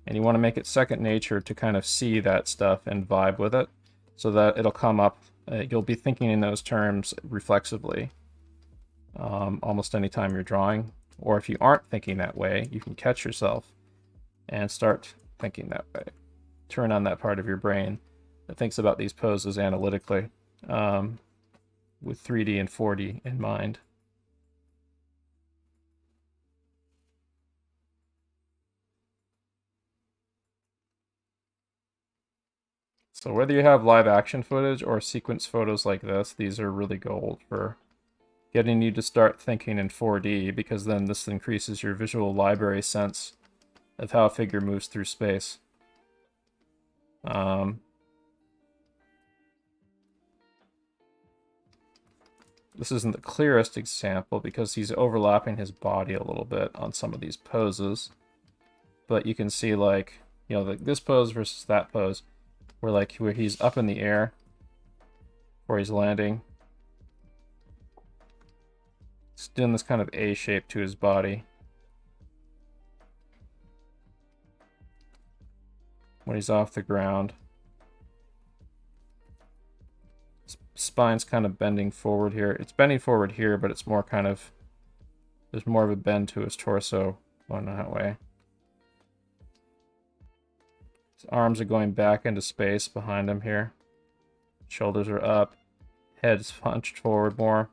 And you want to make it second nature to kind of see that stuff and vibe with it, so that it'll come up. You'll be thinking in those terms reflexively almost any time you're drawing. Or if you aren't thinking that way, you can catch yourself and start thinking that way. Turn on that part of your brain that thinks about these poses analytically with 3D and 4D in mind. So whether you have live action footage or sequence photos like this, these are really gold for getting you to start thinking in 4D, because then this increases your visual library sense of how a figure moves through space. This isn't the clearest example because he's overlapping his body a little bit on some of these poses. But you can see, like, you know, like this pose versus that pose, where he's up in the air, where he's landing. He's doing this kind of A shape to his body. When he's off the ground, spine's kind of bending forward here. It's bending forward here, but it's more kind of, there's more of a bend to his torso going that way. His arms are going back into space behind him here. Shoulders are up. Head's hunched forward more.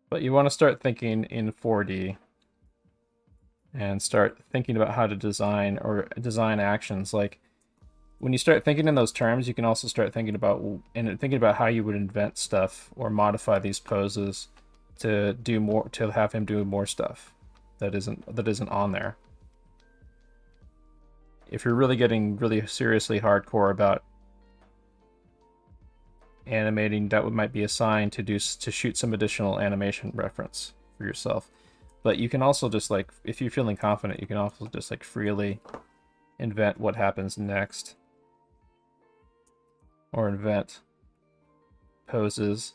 But you want to start thinking in 4D and start thinking about how to design actions. Like, when you start thinking in those terms, you can also start thinking about how you would invent stuff or modify these poses to do more, to have him do more stuff that isn't on there. If you're really getting really seriously hardcore about animating, that might be a sign to shoot some additional animation reference for yourself. But you can also just, like, if you're feeling confident, you can also just, like, freely invent what happens next, or invent poses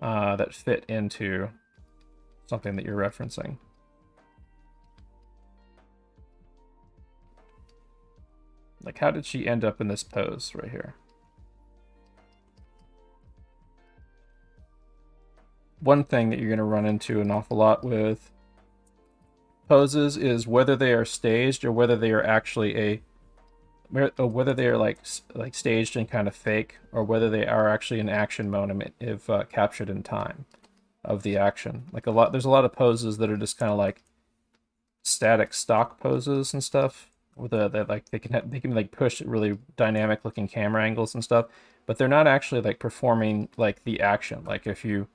that fit into something that you're referencing. Like, how did she end up in this pose right here? One thing that you're going to run into an awful lot with poses is whether they are staged or whether they are actually whether they are like staged and kind of fake, or whether they are actually an action moment if captured in time of the action. Like there's a lot of poses that are just kind of like static stock poses and stuff, where they can like push really dynamic looking camera angles and stuff, but they're not actually like performing like the action. Like if you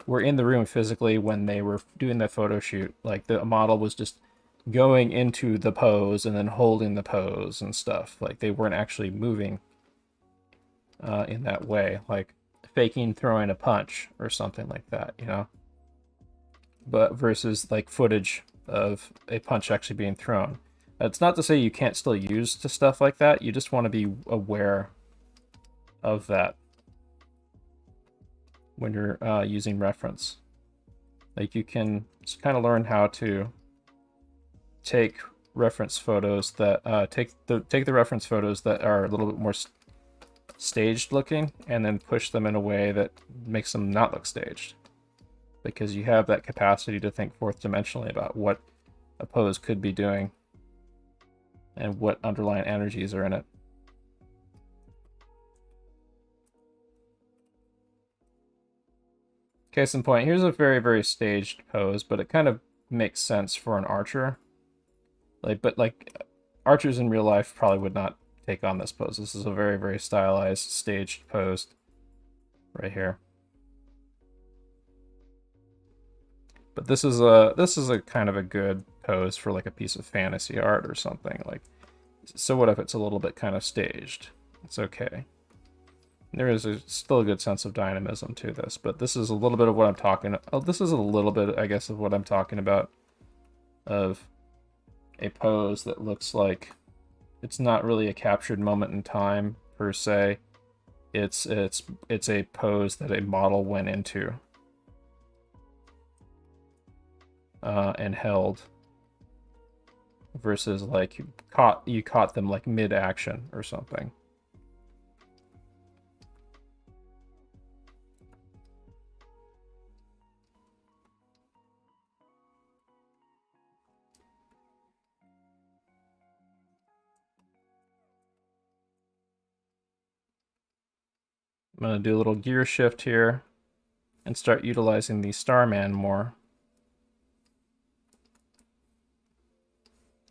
were in the room physically when they were doing the photo shoot, like the model was just going into the pose and then holding the pose and stuff. Like they weren't actually moving in that way, like faking throwing a punch or something like that, you know? But versus like footage of a punch actually being thrown. It's not to say you can't still use to stuff like that. You just want to be aware of that when you're using reference. Like you can kind of learn how to take reference photos that take the reference photos that are a little bit more staged looking, and then push them in a way that makes them not look staged, because you have that capacity to think fourth dimensionally about what a pose could be doing and what underlying energies are in it. Case in point, here's a very, very staged pose, but it kind of makes sense for an archer. But archers in real life probably would not take on this pose. This is a very, very stylized, staged pose right here. But this is a kind of a good pose for like a piece of fantasy art or something. Like, so what if it's a little bit kind of staged? It's okay. There is still a good sense of dynamism to this, but this is a little bit of what I'm talking. Oh, this is a little bit, I guess, of what I'm talking about. Of a pose that looks like it's not really a captured moment in time per se. It's a pose that a model went into and held, versus like you caught them like mid-action or something. I'm going to do a little gear shift here and start utilizing the Starman more.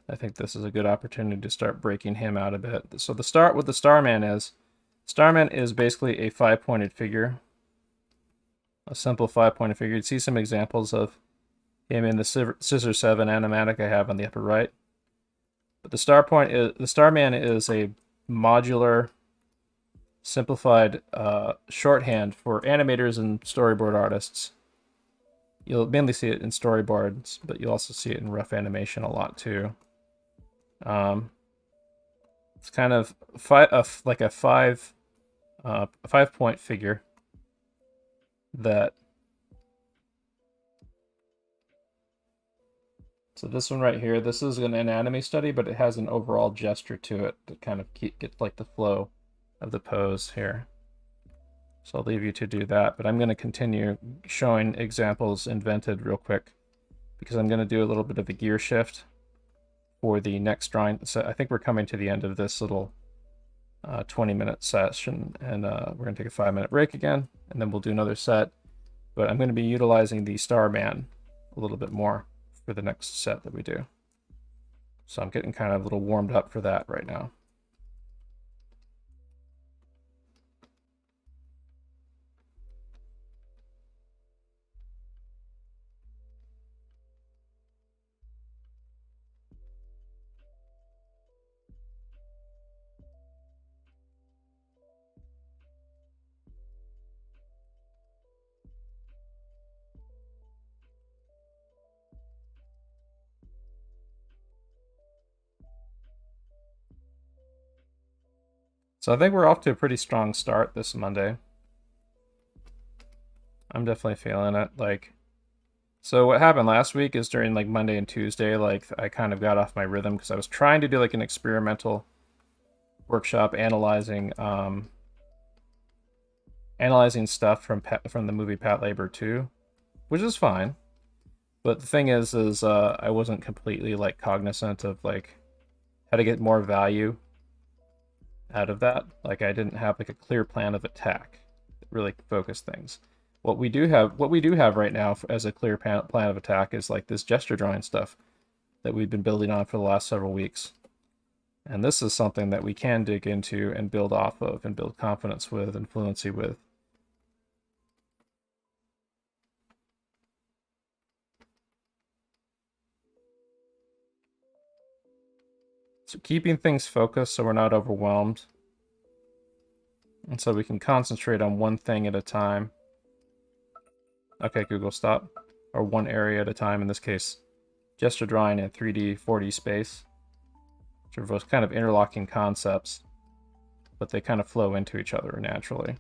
I think this is a good opportunity to start breaking him out a bit. So what the Starman is basically a 5-pointed figure. A simple 5-pointed figure. You'd see some examples of him in the Scissor 7 animatic I have on the upper right. But the Starman is a modular, simplified shorthand for animators and storyboard artists. You'll mainly see it in storyboards, but you'll also see it in rough animation a lot too. It's kind of like a 5-point figure that. So this one right here, this is an anatomy study, but it has an overall gesture to it to kind of get like the flow of the pose here. So I'll leave you to do that, but I'm going to continue showing examples invented real quick, because I'm going to do a little bit of a gear shift for the next drawing. So I think we're coming to the end of this little 20-minute session, and we're going to take a 5-minute break again, and then we'll do another set. But I'm going to be utilizing the Starman a little bit more for the next set that we do. So I'm getting kind of a little warmed up for that right now. So I think we're off to a pretty strong start this Monday. I'm definitely feeling it. Like, so what happened last week is during like Monday and Tuesday, like I kind of got off my rhythm because I was trying to do like an experimental workshop analyzing analyzing stuff from the movie Patlabor 2, which is fine. But the thing is I wasn't completely like cognizant of like how to get more value out of that. Like I didn't have like a clear plan of attack that really focused things. What we do have right now as a clear plan of attack is like this gesture drawing stuff that we've been building on for the last several weeks. And this is something that we can dig into and build off of and build confidence with and fluency with. So keeping things focused so we're not overwhelmed. And so we can concentrate on one thing at a time. Okay, Google, stop. Or one area at a time, in this case, gesture drawing in 3D, 4D space. Which are both kind of interlocking concepts, but they kind of flow into each other naturally.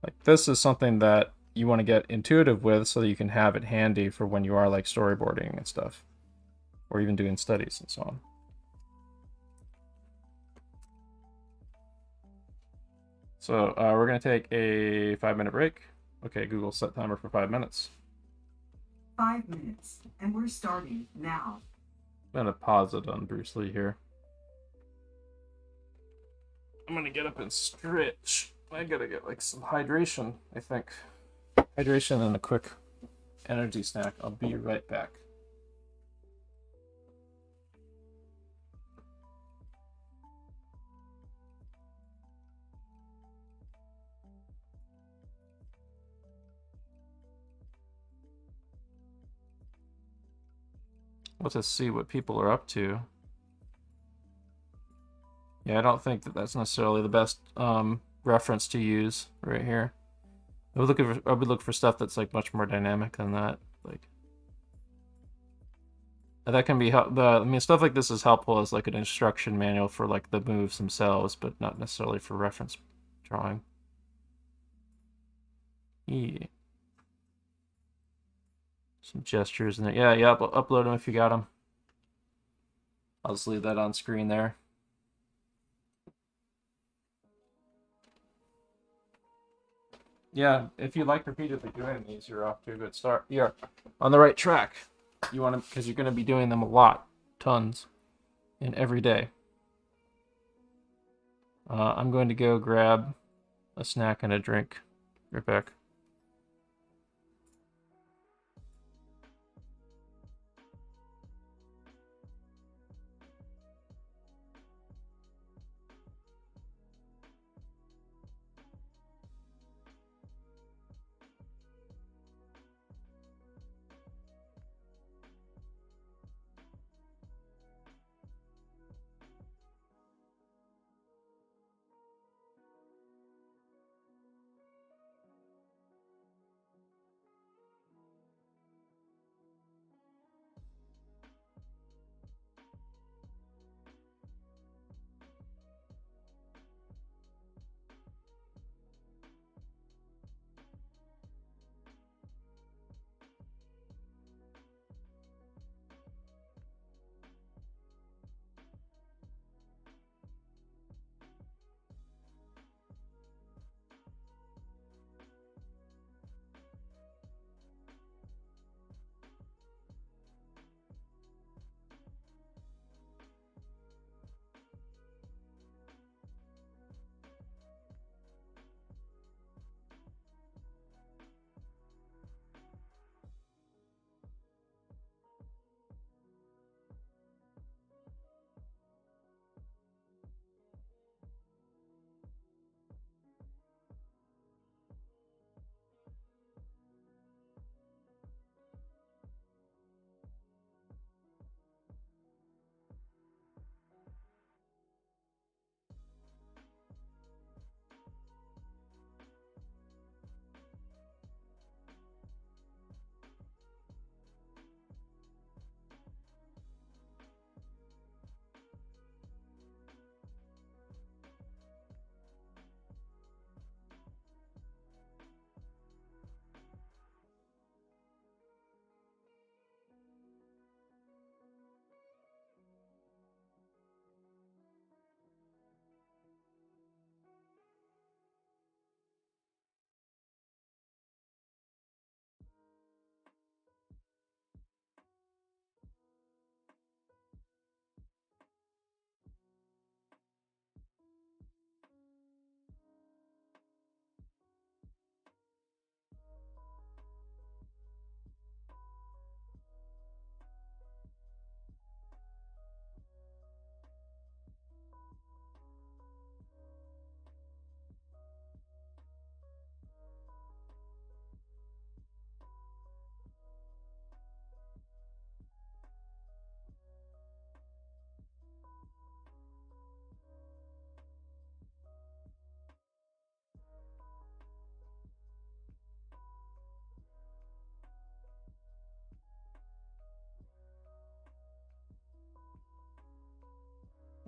Like this is something that you want to get intuitive with so that you can have it handy for when you are like storyboarding and stuff. Or even doing studies and so on. So we're going to take a 5-minute break. Okay, Google, set timer for 5 minutes. 5 minutes, and we're starting now. I'm going to pause it on Bruce Lee here. I'm going to get up and stretch. I got to get like some hydration, I think. Hydration and a quick energy snack. I'll be right back. Let's see what people are up to. Yeah, I don't think that that's necessarily the best reference to use right here. I would look for stuff that's like much more dynamic than that. Like that can be I mean, stuff like this is helpful as like an instruction manual for like the moves themselves, but not necessarily for reference drawing. Yeah. Some gestures in there. Yeah, upload them if you got them. I'll just leave that on screen there. Yeah, if you like repeatedly doing these, you're off to a good start. You're on the right track. You want to, because you're going to be doing them a lot, tons, and every day. I'm going to go grab a snack and a drink. Right back.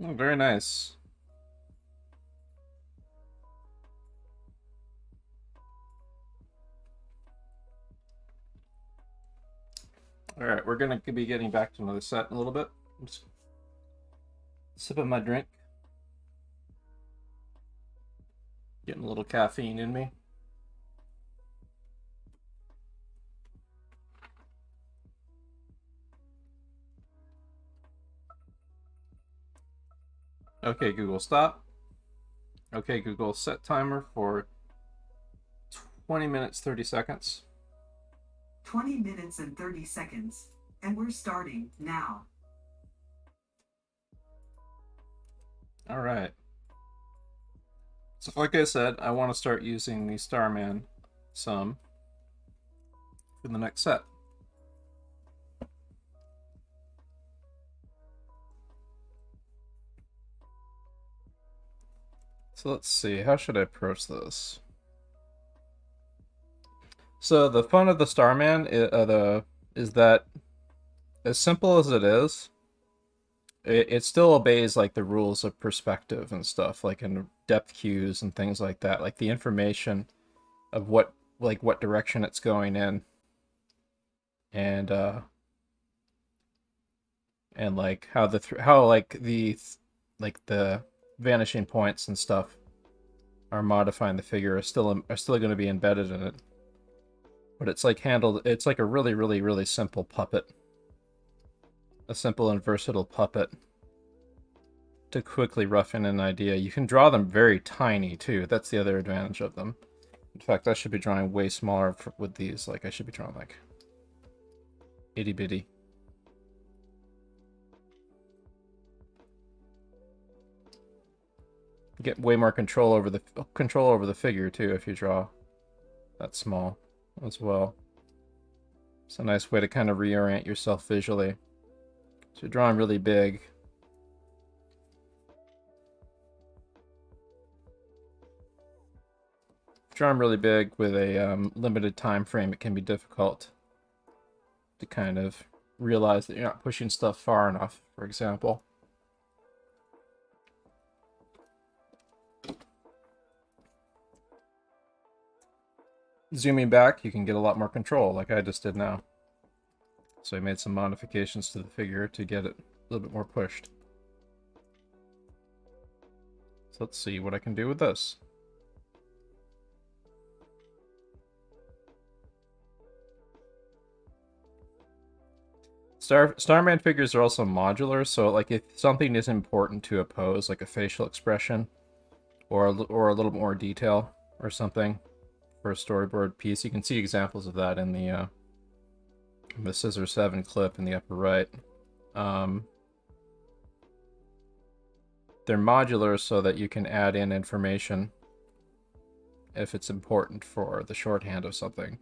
Oh, very nice. Alright, we're gonna be getting back to another set in a little bit. I'm just sipping my drink. Getting a little caffeine in me. Okay, Google, stop. Okay, Google, set timer for 20 minutes, 30 seconds. 20 minutes and 30 seconds. And we're starting now. Alright. So like I said, I want to start using the Starman some for the next set. So let's see, how should I approach this? So the fun of the Starman is that as simple as it is, it still obeys like the rules of perspective and stuff, like in depth cues and things like that, like the information of what direction it's going in, and like how the vanishing points and stuff are modifying the figure are still going to be embedded in it. But it's like it's like a really, really, really simple puppet. A simple and versatile puppet to quickly rough in an idea. You can draw them very tiny too. That's the other advantage of them. In fact, I should be drawing way smaller with these. Like I should be drawing like itty bitty. You get way more control over the figure too if you draw that small as well. It's a nice way to kind of reorient yourself visually. So you're drawing really big. Drawing really big with a limited time frame, it can be difficult to kind of realize that you're not pushing stuff far enough, for example. Zooming back, you can get a lot more control, like I just did now. So I made some modifications to the figure to get it a little bit more pushed. So let's see what I can do with this. Starman figures are also modular, so like if something is important to a pose, like a facial expression, or a little more detail or something for a storyboard piece, you can see examples of that in the Scissor 7 clip in the upper right. They're modular so that you can add in information if it's important for the shorthand of something.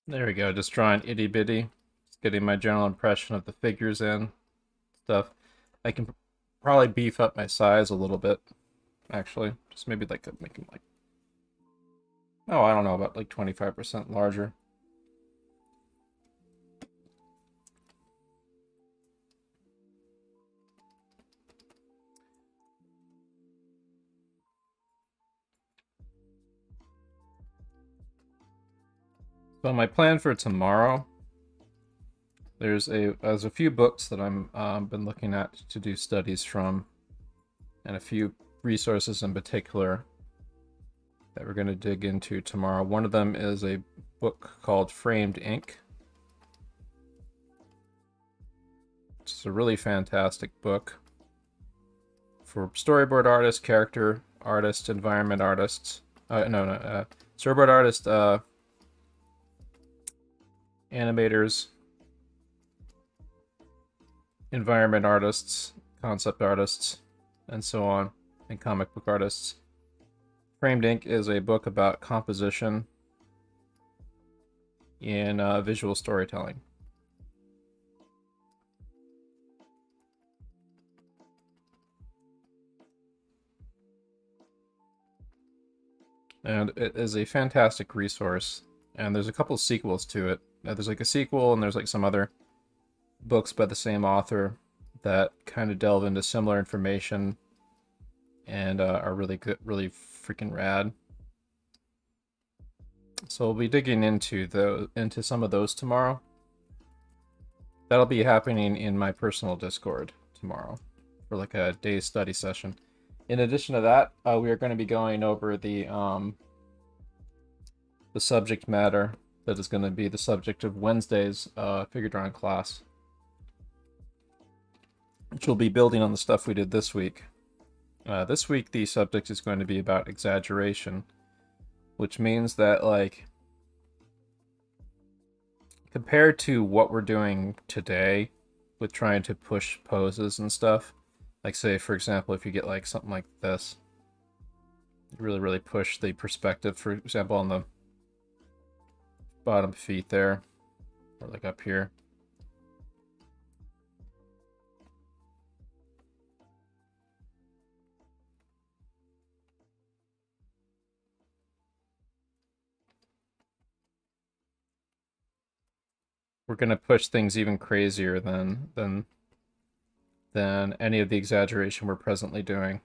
There we go, just drawing itty bitty. Just getting my general impression of the figures in stuff. I can probably beef up my size a little bit, actually. Just maybe like make them like, oh, I don't know, about like 25% larger. So my plan for tomorrow, there's a few books that I'm been looking at to do studies from, and a few resources in particular that we're going to dig into tomorrow. One of them is a book called Framed Ink. It's a really fantastic book for storyboard artists, character artists, environment artists. Storyboard artists, animators, environment artists, concept artists, and so on, and comic book artists. Framed Ink is a book about composition in visual storytelling. And it is a fantastic resource. And there's a couple sequels to it. There's like a sequel, and there's like some other books by the same author that kind of delve into similar information and are really good, really freaking rad. So we'll be digging into some of those tomorrow. That'll be happening in my personal Discord tomorrow for like a day study session. In addition to that, we are going to be going over the subject matter that is going to be the subject of Wednesday's figure drawing class, which will be building on the stuff we did this week. This week, the subject is going to be about exaggeration, which means that, like, compared to what we're doing today with trying to push poses and stuff, like, say, for example, if you get, like, something like this, you really push the perspective, for example, on the bottom feet there, or, like, up here. We're gonna push things even crazier than any of the exaggeration we're presently doing.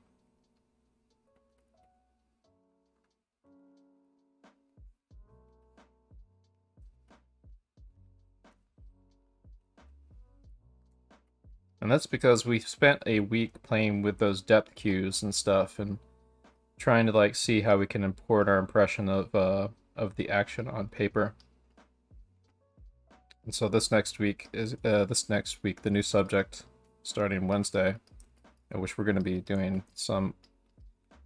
And that's because we spent a week playing with those depth cues and stuff, and trying to like see how we can import our impression of the action on paper. And so this next week, the new subject, starting Wednesday, in which we're going to be doing some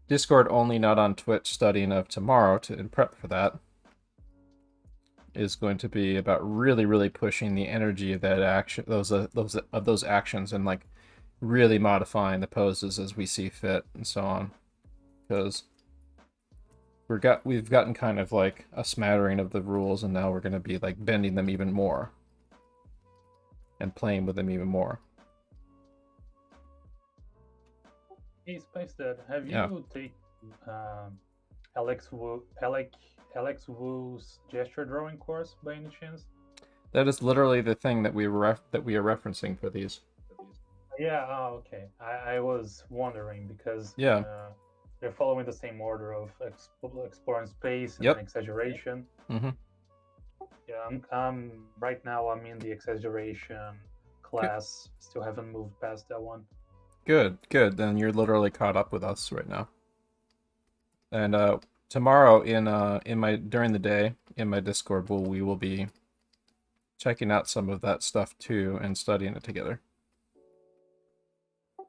Discord only, not on Twitch, studying of tomorrow in prep for that, is going to be about really pushing the energy of that action, those actions, and like really modifying the poses as we see fit and so on, because we've gotten kind of like a smattering of the rules, and now we're going to be like bending them even more and playing with them even more. Hey, Spacedad, have Yeah. you taken Alex Wu's gesture drawing course by any chance? That is literally the thing that we are referencing for these. Yeah, oh, okay. I was wondering because Yeah. they're following the same order of exploring space and Yep. exaggeration. Mm-hmm. Yeah, I'm right now. I'm in the exaggeration class. Still haven't moved past that one. Good. Then you're literally caught up with us right now. And tomorrow during the day in my Discord, we will be checking out some of that stuff too and studying it together.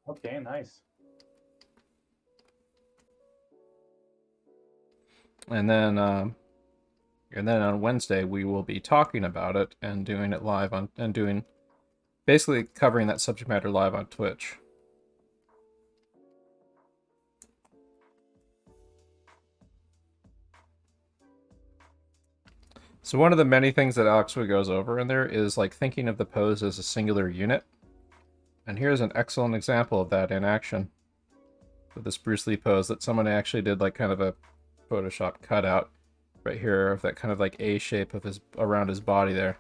Okay, nice. And then on Wednesday we will be talking about it and doing it live basically covering that subject matter live on Twitch. So one of the many things that Alex goes over in there is like thinking of the pose as a singular unit. And here's an excellent example of that in action. With this Bruce Lee pose that someone actually did like kind of a Photoshop cutout right here of that kind of like A shape of around his body there.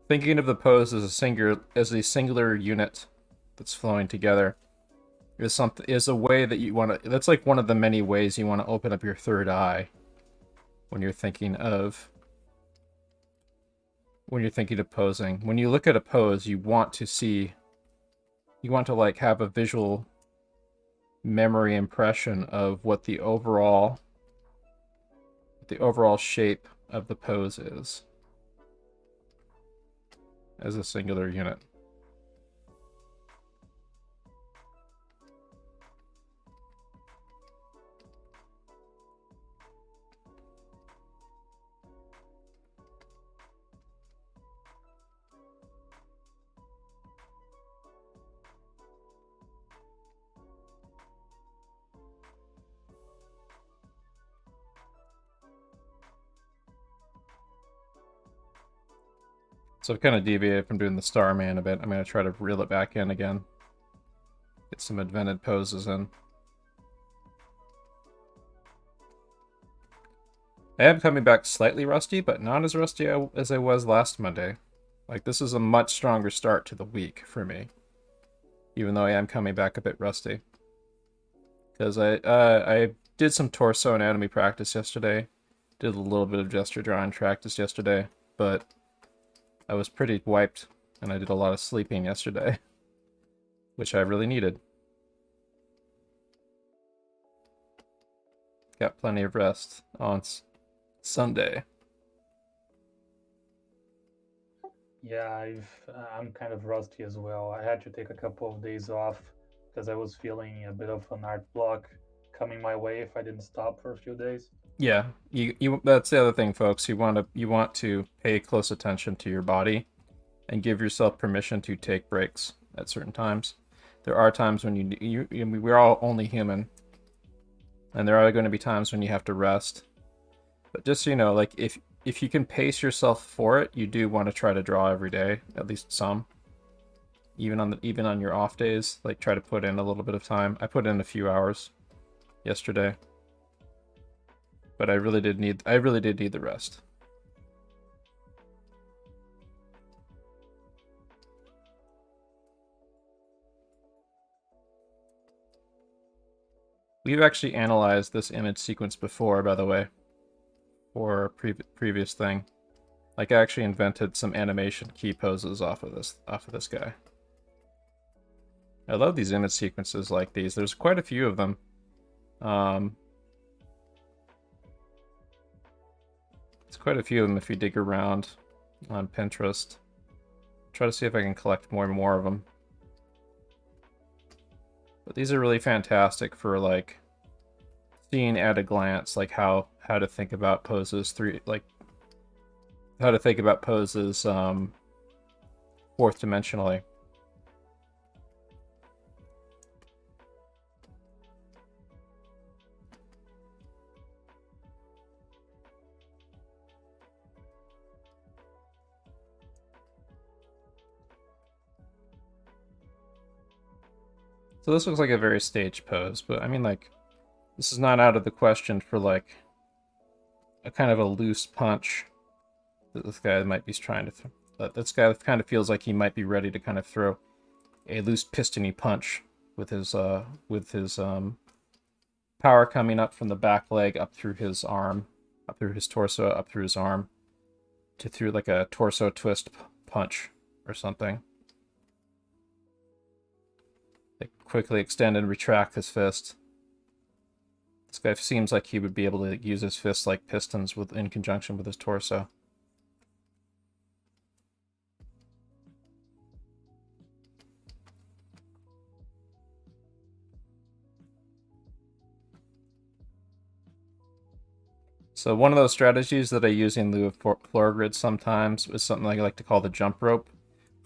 Thinking of the pose as a singular unit that's flowing together is a way that you want to. That's like one of the many ways you want to open up your third eye when you're thinking of posing. When you look at a pose, you want to like have a visual memory impression of what the overall shape of the pose is as a singular unit. So I've kind of deviated from doing the Starman a bit. I'm going to try to reel it back in again. Get some invented poses in. I am coming back slightly rusty, but not as rusty as I was last Monday. Like, this is a much stronger start to the week for me. Even though I am coming back a bit rusty. Because I did some torso anatomy practice yesterday. Did a little bit of gesture drawing practice yesterday. But I was pretty wiped. And I did a lot of sleeping yesterday. Which I really needed. Got plenty of rest on Sunday. Yeah, I'm kind of rusty as well. I had to take a couple of days off because I was feeling a bit of an art block coming my way if I didn't stop for a few days. Yeah, you that's the other thing, folks. You want to pay close attention to your body and give yourself permission to take breaks at certain times. There are times when we're all only human. And there are going to be times when you have to rest. But just so you know, like if you can pace yourself for it, you do want to try to draw every day, at least some. Even on your off days, like try to put in a little bit of time. I put in a few hours yesterday. But I really did need the rest. We've actually analyzed this image sequence before, by the way, for a previous thing. Like, I actually invented some animation key poses off of this guy. I love these image sequences like these. There's quite a few of them. There's quite a few of them if you dig around on Pinterest. Try to see if I can collect more and more of them. But these are really fantastic for, like, seeing at a glance, like, how to think about poses how to think about poses fourth dimensionally. So this looks like a very staged pose, but I mean, like, this is not out of the question for, like, a kind of a loose punch that this guy might be trying to this guy kind of feels like he might be ready to kind of throw a loose pistony punch with his power coming up from the back leg up through his arm, up through his torso, up through his arm, to through like a torso twist punch or something. Like, quickly extend and retract his fist. This guy seems like he would be able to use his fists like pistons in conjunction with his torso. So one of those strategies that I use in lieu of floor grid sometimes is something I like to call the jump rope.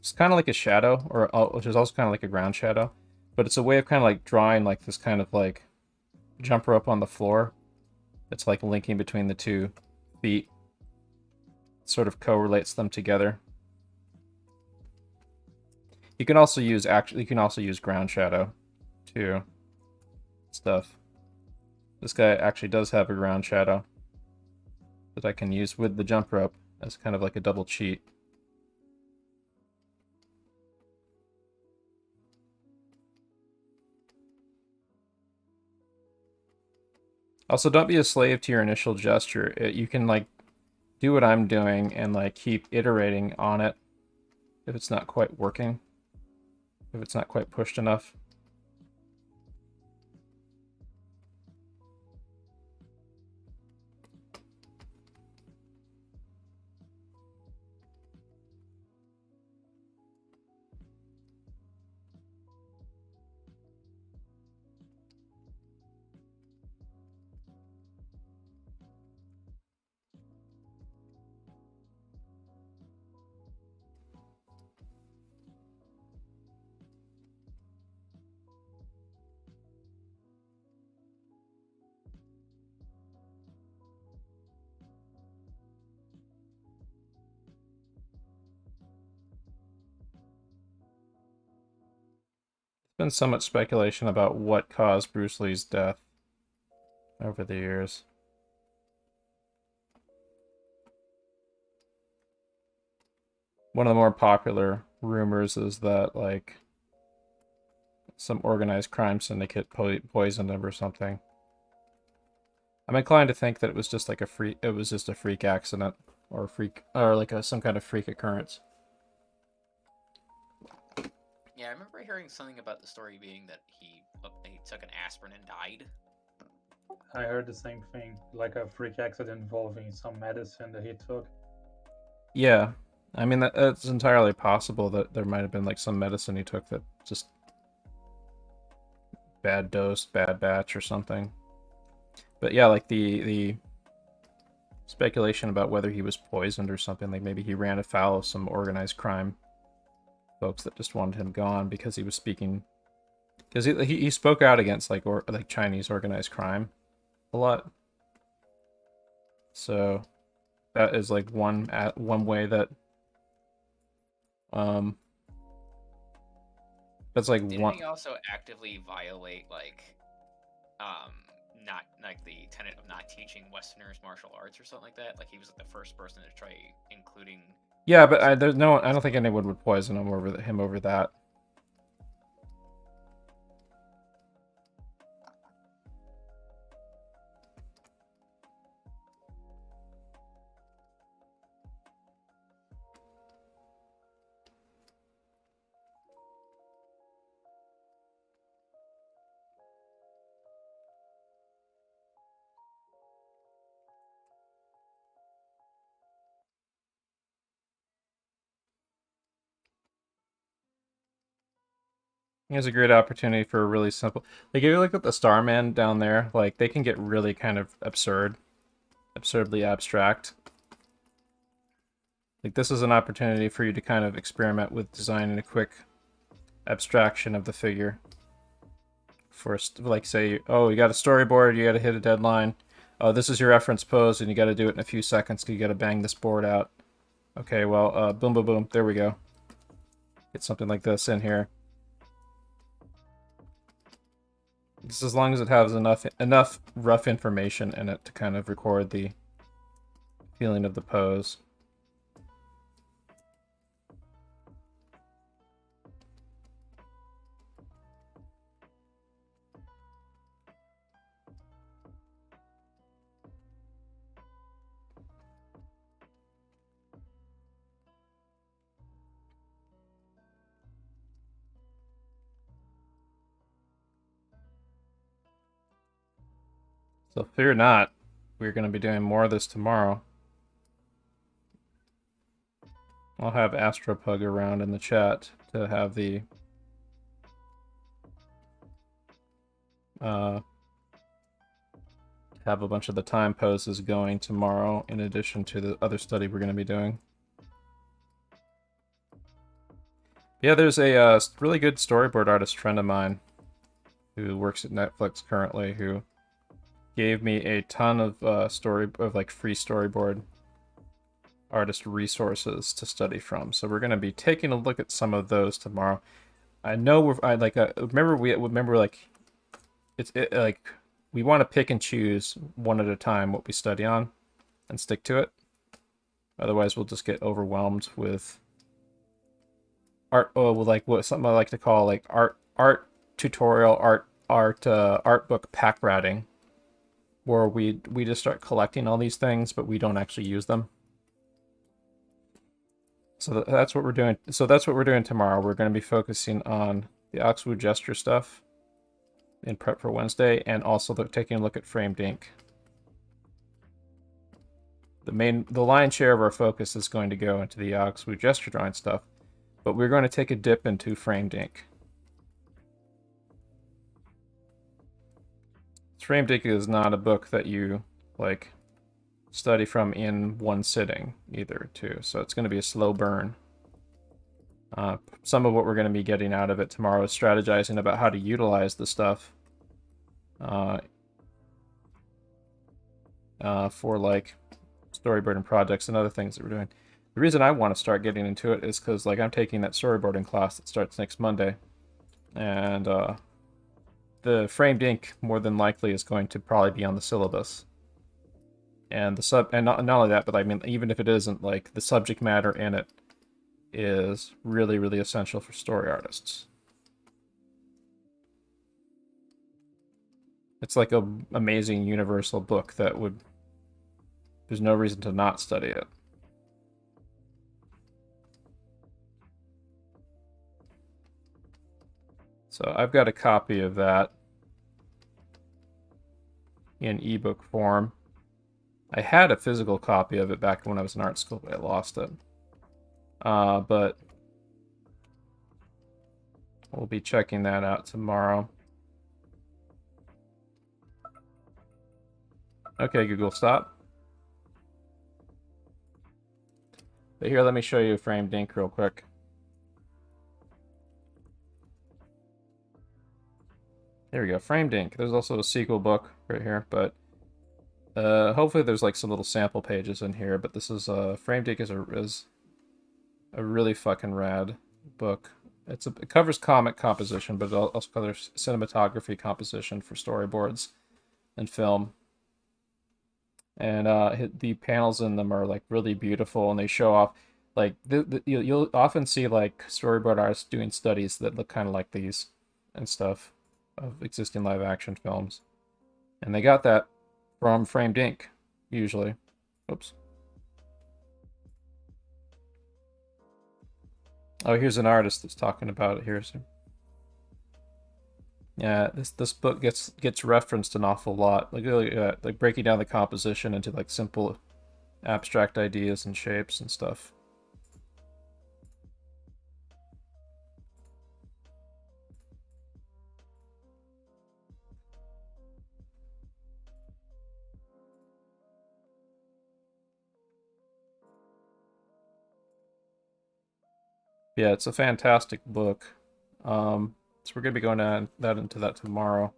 It's kind of like a shadow, which is also kind of like a ground shadow. But it's a way of kind of like drawing like this kind of like jump rope on the floor. It's like linking between the two feet. Sort of correlates them together. You can also use ground shadow too. Stuff. This guy actually does have a ground shadow that I can use with the jump rope as kind of like a double cheat. Also, don't be a slave to your initial gesture. You can, like, do what I'm doing and, like, keep iterating on it if it's not quite working, if it's not quite pushed enough. been so much speculation about what caused Bruce Lee's death over the years. One of the more popular rumors is that, like, some organized crime syndicate poisoned him or something. I'm inclined to think that it was just like a freak accident, or some kind of freak occurrence. Yeah, I remember hearing something about the story being that he took an aspirin and died. I heard the same thing, like a freak accident involving some medicine that he took. Yeah, I mean it's entirely possible that there might have been like some medicine he took that just bad dose, bad batch or something. But yeah, like the speculation about whether he was poisoned or something, like maybe he ran afoul of some organized crime folks that just wanted him gone because he was speaking, because he spoke out against like Chinese organized crime a lot. So that is like one way that that's like Didn't one. he also actively violate not like the tenet of not teaching Westerners martial arts or something like that? Like he was like the first person to try including. Yeah, but I don't think anyone would poison him over that. Here's a great opportunity for a really simple. Like if you look at the Starman down there, like they can get really kind of absurdly abstract. Like this is an opportunity for you to kind of experiment with designing a quick abstraction of the figure. First, like say, oh, you got a storyboard, you got to hit a deadline. Oh, this is your reference pose, and you got to do it in a few seconds. You got to bang this board out. Okay, well, boom, boom, boom. There we go. Get something like this in here. Just as long as it has enough rough information in it to kind of record the feeling of the pose. So fear not, we're going to be doing more of this tomorrow. I'll have Astropug around in the chat to have the have a bunch of the time poses going tomorrow in addition to the other study we're going to be doing. Yeah, there's a really good storyboard artist friend of mine who works at Netflix currently who gave me a ton of free storyboard artist resources to study from. So we're going to be taking a look at some of those tomorrow. I know we want to pick and choose one at a time what we study on and stick to it. Otherwise, we'll just get overwhelmed with art. Oh, well, like what something I like to call like art tutorial art book pack ratting, where we just start collecting all these things, but we don't actually use them. So that's what we're doing. So that's what we're doing tomorrow. We're going to be focusing on the Oxwood gesture stuff in prep for Wednesday, and also taking a look at framed ink. The lion's share of our focus is going to go into the Oxwood gesture drawing stuff, but we're going to take a dip into framed ink. Framed ink is not a book that you like study from in one sitting either, too. So it's going to be a slow burn. Some of what we're going to be getting out of it tomorrow is strategizing about how to utilize the stuff for like storyboarding projects and other things that we're doing. The reason I want to start getting into it is because like I'm taking that storyboarding class that starts next Monday, And the framed ink more than likely is going to probably be on the syllabus. And not only that, but I mean, even if it isn't, like, the subject matter in it is really, really essential for story artists. It's like a amazing universal book that would... There's no reason to not study it. So I've got a copy of that in ebook form. I had a physical copy of it back when I was in art school, but I lost it. But we'll be checking that out tomorrow. Okay, Google, stop. But here, let me show you framed ink real quick. There we go, framed ink. There's also a sequel book right here, but hopefully there's like some little sample pages in here. But this is framed ink is a really fucking rad book. It covers comic composition, but it also covers cinematography composition for storyboards and film. And the panels in them are like really beautiful, and they show off like you'll often see like storyboard artists doing studies that look kind of like these and stuff of existing live action films, and they got that from framed ink usually. Oops. Oh, here's an artist that's talking about it here. So. Yeah, this book gets referenced an awful lot. Like breaking down the composition into like simple abstract ideas and shapes and stuff. Yeah, it's a fantastic book. So we're gonna be going into that tomorrow.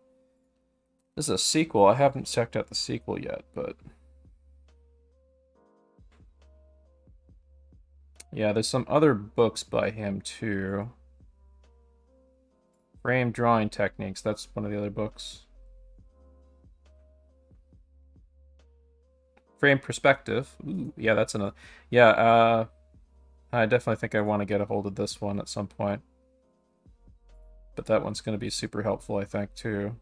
This is a sequel. I haven't checked out the sequel yet, but yeah, there's some other books by him too. Frame drawing techniques. That's one of the other books. Frame perspective. Ooh, yeah, that's another. Yeah, I definitely think I want to get a hold of this one at some point. But that one's going to be super helpful, I think, too.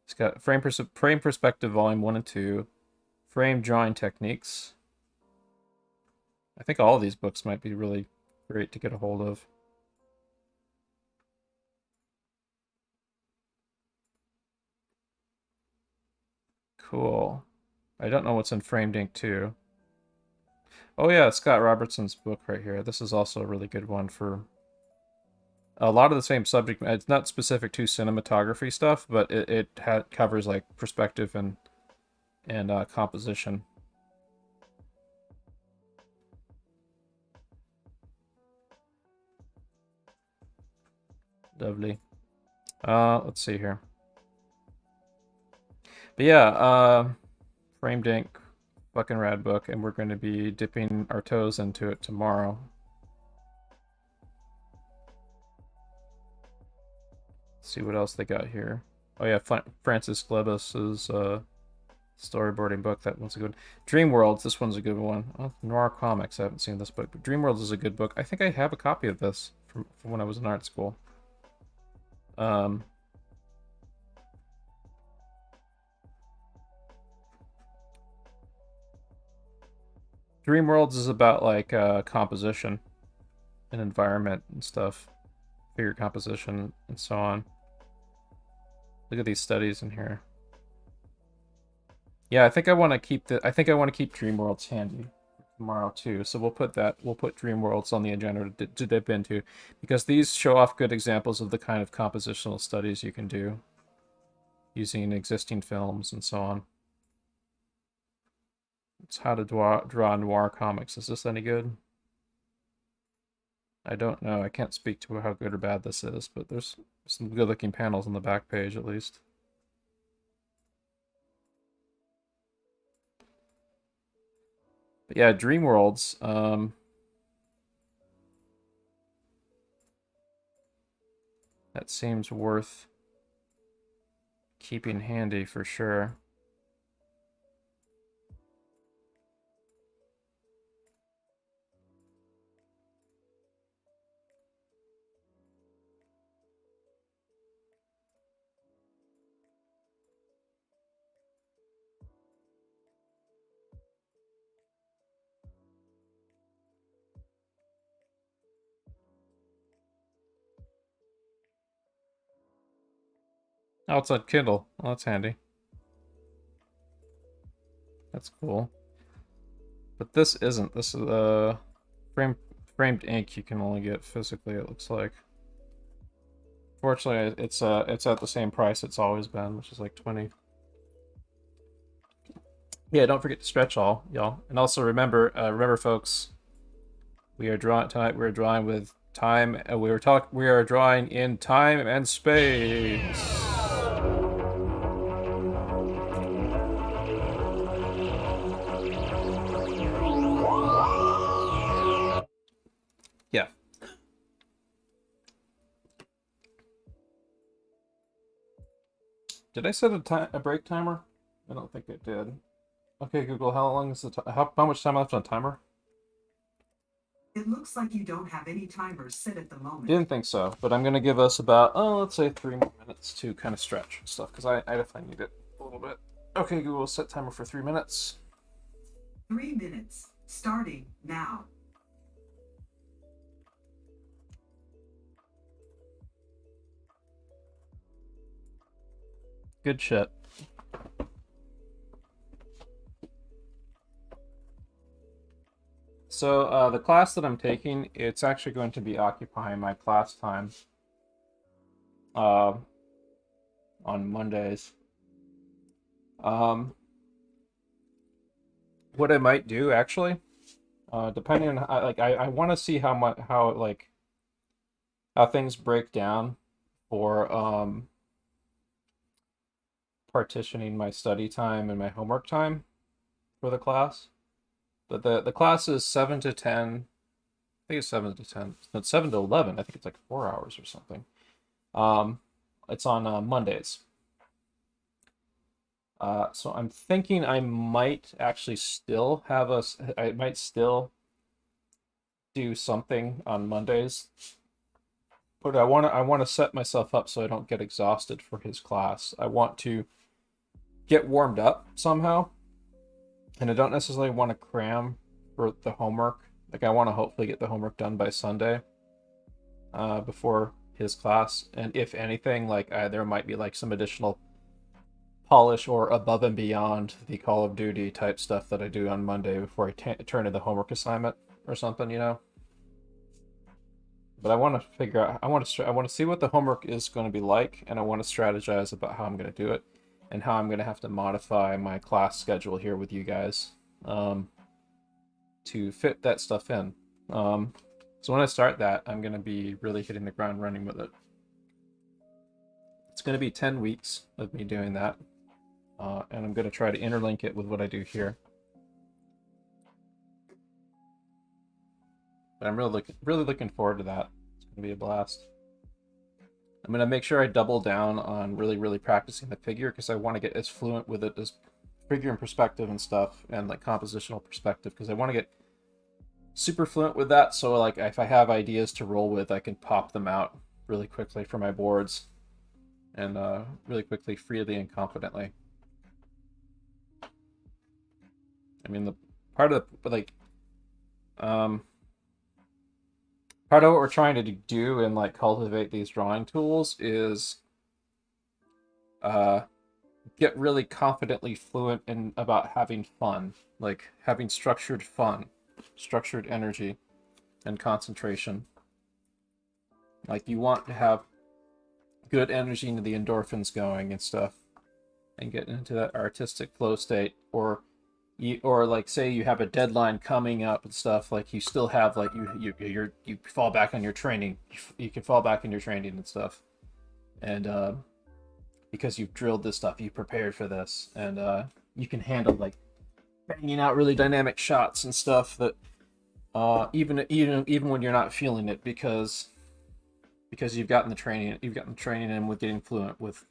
It's got frame perspective volume 1 and 2, frame drawing techniques. I think all of these books might be really great to get a hold of. Cool. I don't know what's in framed ink, too. Oh yeah, Scott Robertson's book right here. This is also a really good one for a lot of the same subject. It's not specific to cinematography stuff, but it covers like perspective and composition. Lovely. Let's see here. But yeah, framed ink, fucking rad book, and we're going to be dipping our toes into it tomorrow. Let's see what else they got here. Oh yeah, Francis Glebus's storyboarding book. That one's a good. Dream Worlds. This one's a good one. Oh, Noir Comics. I haven't seen this book, but Dream Worlds is a good book. I think I have a copy of this from when I was in art school. Dream Worlds is about like composition and environment and stuff, figure composition and so on. Look at these studies in here. Yeah, I think I want to keep Dream Worlds handy tomorrow too. So we'll put Dream Worlds on the agenda to dip into, because these show off good examples of the kind of compositional studies you can do using existing films and so on. It's how to draw noir comics. Is this any good? I don't know. I can't speak to how good or bad this is, but there's some good looking panels on the back page at least. But yeah, Dream Worlds. That seems worth keeping handy for sure. Oh, it's on Kindle. Oh, that's handy. That's cool. But this isn't. This is framed ink you can only get physically, it looks like. Fortunately, it's at the same price it's always been, which is like 20. Yeah, don't forget to stretch all, y'all. And also remember folks, we are drawing tonight, we're drawing with time, we are drawing in time and space. Yeah. Did I set a break timer? I don't think it did. Okay, Google, how long is how much time left on timer? It looks like you don't have any timers set at the moment. Didn't think so, but I'm gonna give us about, let's say 3 more minutes to kind of stretch and stuff, because I definitely need it a little bit. Okay, Google, set timer for 3 minutes. 3 minutes, starting now. Good shit. So the class that I'm taking, it's actually going to be occupying my class time on Mondays. What I might do actually, depending on I want to see how things break down for partitioning my study time and my homework time for the class. But the class is 7 to 10. I think it's 7 to 10. No, it's 7 to 11. I think it's like 4 hours or something. It's on Mondays. So I'm thinking I might actually still I might still do something on Mondays. But I want to set myself up so I don't get exhausted for his class. I want to get warmed up somehow. And I don't necessarily want to cram for the homework. Like, I want to hopefully get the homework done by Sunday before his class. And if anything, there might be like some additional polish or above and beyond the Call of Duty type stuff that I do on Monday before I turn in the homework assignment or something, you know. But I want to figure out. I want to see what the homework is going to be like, and I want to strategize about how I'm going to do it, and how I'm going to have to modify my class schedule here with you guys to fit that stuff in. So when I start that, I'm going to be really hitting the ground running with it. It's going to be 10 weeks of me doing that, and I'm going to try to interlink it with what I do here. But I'm really looking forward to that. It's going to be a blast. I'm going to make sure I double down on really practicing the figure, because I want to get as fluent with it as figure and perspective and stuff, and like compositional perspective, because I want to get super fluent with that, so like if I have ideas to roll with, I can pop them out really quickly for my boards, and really quickly, freely and confidently. I mean, the part of part of what we're trying to do and like cultivate these drawing tools is get really confidently fluent in about having fun, like having structured fun, structured energy and concentration. Like, you want to have good energy into the endorphins going and stuff, and get into that artistic flow state, or like, say you have a deadline coming up and stuff, like you still have like you fall back on your training. You can fall back in your training and stuff, and because you've drilled this stuff, you prepared for this, and you can handle like banging out really dynamic shots and stuff that even when you're not feeling it, because because you've gotten the training in with getting fluent with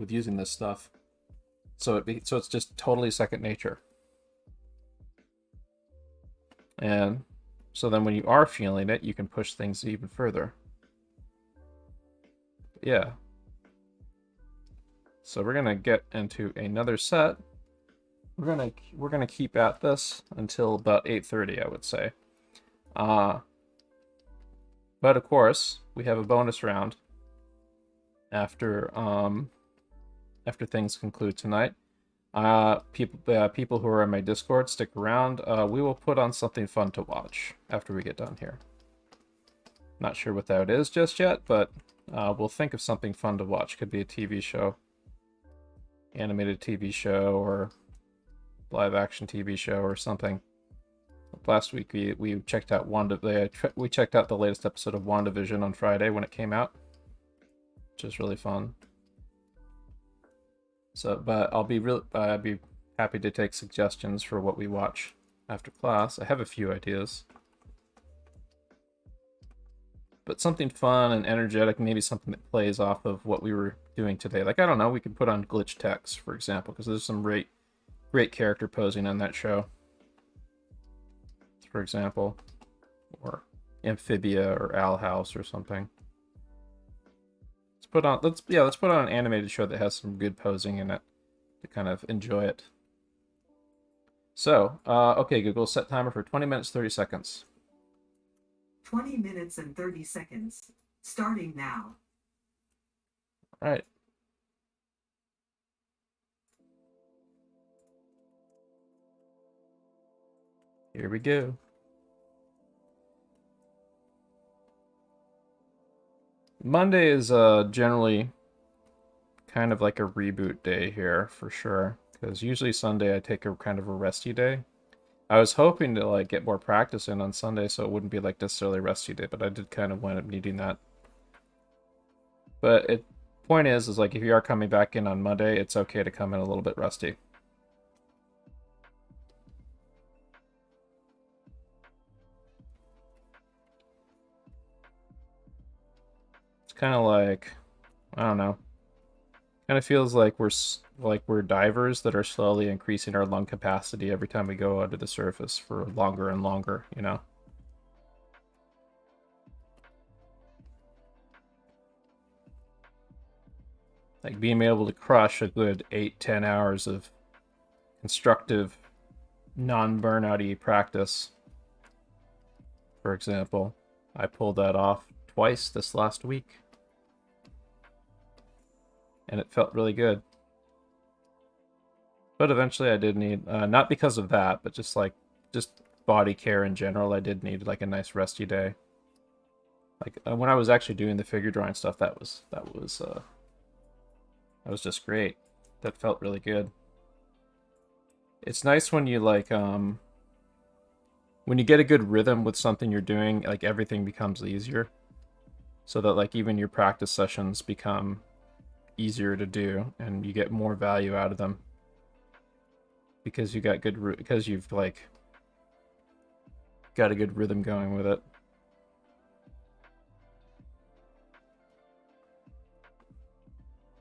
using this stuff. So it's just totally second nature. And so then when you are feeling it, you can push things even further. Yeah. So we're gonna get into another set. We're gonna keep at this until about 8:30, I would say. But of course, we have a bonus round after things conclude tonight. People who are in my Discord, stick around. We will put on something fun to watch after we get done here. Not sure what that is just yet, but we'll think of something fun to watch. Could be a TV show, animated TV show, or live action TV show or something. Last week we checked out we checked out the latest episode of WandaVision on Friday when it came out, which is really fun. So, but I'd be happy to take suggestions for what we watch after class. I have a few ideas, but something fun and energetic, maybe something that plays off of what we were doing today. Like, I don't know, we could put on Glitch Text, for example, because there's some great character posing on that show, for example, or Amphibia or Owl House or something. Let's put on an animated show that has some good posing in it to kind of enjoy it. So, okay, Google, set timer for 20 minutes, 30 seconds. 20 minutes and 30 seconds. Starting now. All right. Here we go. Monday is generally kind of like a reboot day here for sure, because usually Sunday I take a kind of a resty day. I was hoping to like get more practice in on Sunday so it wouldn't be like necessarily a resty day, but I did kind of wind up needing that. But point is like if you are coming back in on Monday, it's okay to come in a little bit rusty. Kind of like, I don't know, kind of feels like we're divers that are slowly increasing our lung capacity every time we go under the surface for longer and longer, you know. Like being able to crush a good 8-10 hours of constructive non-burnout-y practice, for example. I pulled that off twice this last week. And it felt really good. But eventually I did need, not because of that, but just body care in general, I did need like a nice resty day. Like when I was actually doing the figure drawing stuff, that was just great. That felt really good. It's nice when you like, when you get a good rhythm with something you're doing, like everything becomes easier. So that like even your practice sessions become easier to do and you get more value out of them because you've like got a good rhythm going with it.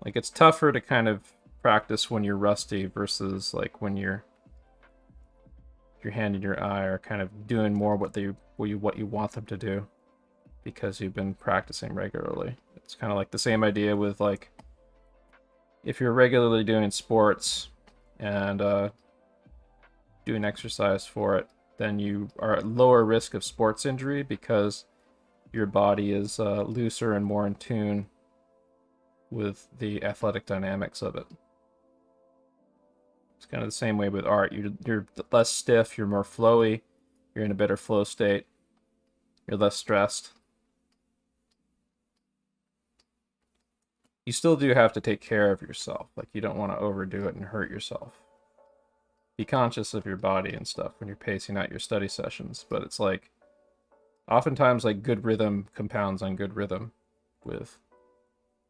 Like it's tougher to kind of practice when you're rusty versus like when your hand and your eye are kind of doing more what you want them to do because you've been practicing regularly. It's kind of like the same idea with like if you're regularly doing sports and doing exercise for it, then you are at lower risk of sports injury because your body is looser and more in tune with the athletic dynamics of it. It's kind of the same way with art. You're less stiff, you're more flowy, you're in a better flow state, you're less stressed. You still do have to take care of yourself. Like you don't want to overdo it and hurt yourself. Be conscious of your body and stuff when you're pacing out your study sessions. But it's like, oftentimes like good rhythm compounds on good rhythm with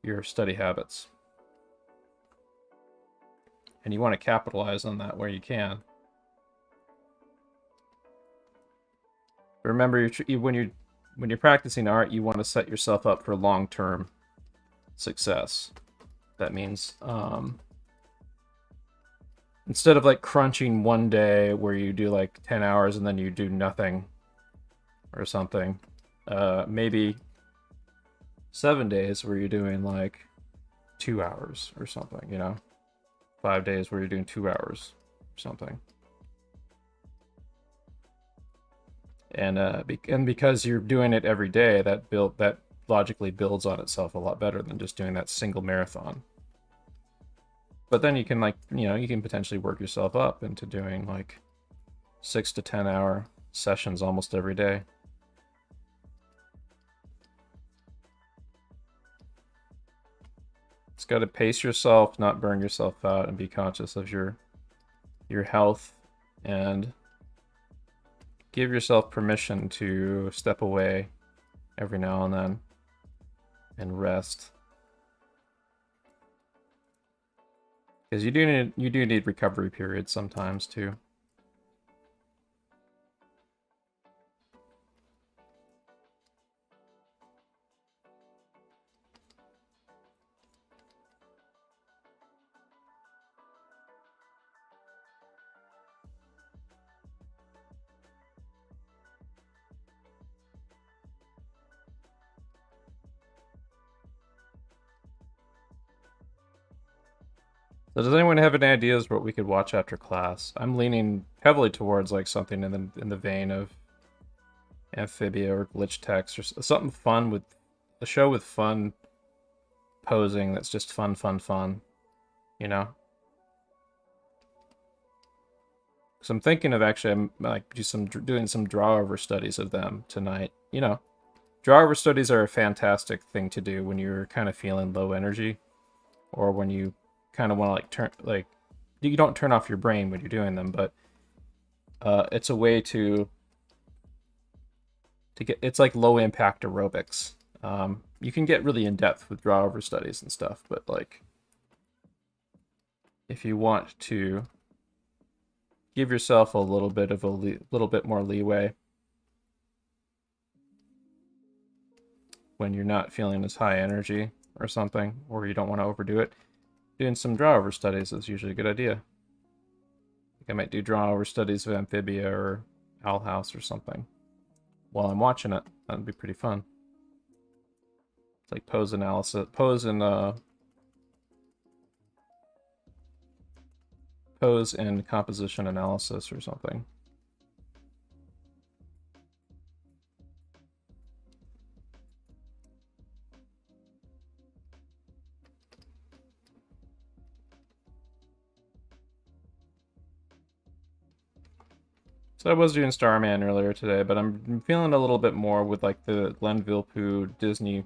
your study habits. And you want to capitalize on that where you can. Remember, when you're when you're practicing art, you want to set yourself up for long-term success. That means instead of like crunching one day where you do like 10 hours and then you do nothing or something, maybe 7 days where you're doing like 2 hours or something, you know? 5 days where you're doing 2 hours or something. And because you're doing it every day, that logically builds on itself a lot better than just doing that single marathon. But then you can, like, you know, you can potentially work yourself up into doing like 6 to 10 hour sessions almost every day. It's got to pace yourself, not burn yourself out, and be conscious of your health, and give yourself permission to step away every now and then and rest. Because you do need recovery periods sometimes too. So does anyone have any ideas what we could watch after class? I'm leaning heavily towards like something in the vein of Amphibia or Glitch Text, or something fun, with a show with fun posing that's just fun, you know? So I'm thinking of actually like doing some draw-over studies of them tonight. You know, draw-over studies are a fantastic thing to do when you're kind of feeling low energy, or when you kind of want to you don't turn off your brain when you're doing them, but it's a way to get, it's like low impact aerobics. You can get really in depth with draw over studies and stuff, but like if you want to give yourself a little bit of little bit more leeway when you're not feeling as high energy or something, or you don't want to overdo it, doing some draw over studies is usually a good idea. I might do draw over studies of Amphibia or Owl House or something while I'm watching it. That'd be pretty fun. It's like pose analysis, pose and composition analysis or something. So I was doing Starman earlier today, but I'm feeling a little bit more with like the Glenn Villepeu Disney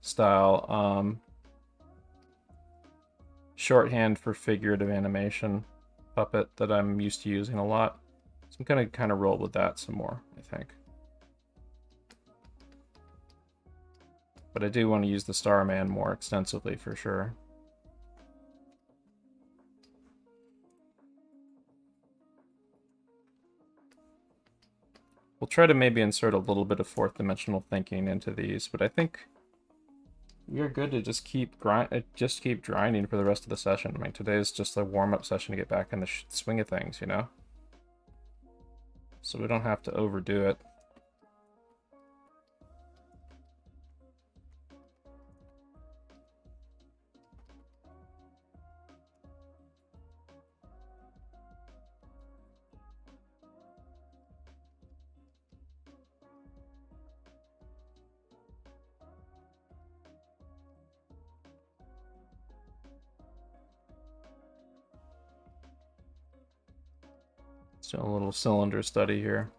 style shorthand for figurative animation puppet that I'm used to using a lot. So I'm gonna kind of roll with that some more, I think. But I do want to use the Starman more extensively for sure. We'll try to maybe insert a little bit of fourth dimensional thinking into these, but I think we are good to just keep grinding for the rest of the session. I mean, today is just a warm-up session to get back in the swing of things, you know? So we don't have to overdo it. Still a little cylinder study here.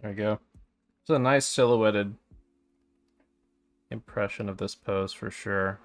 There we go. It's a nice silhouetted impression of this pose for sure.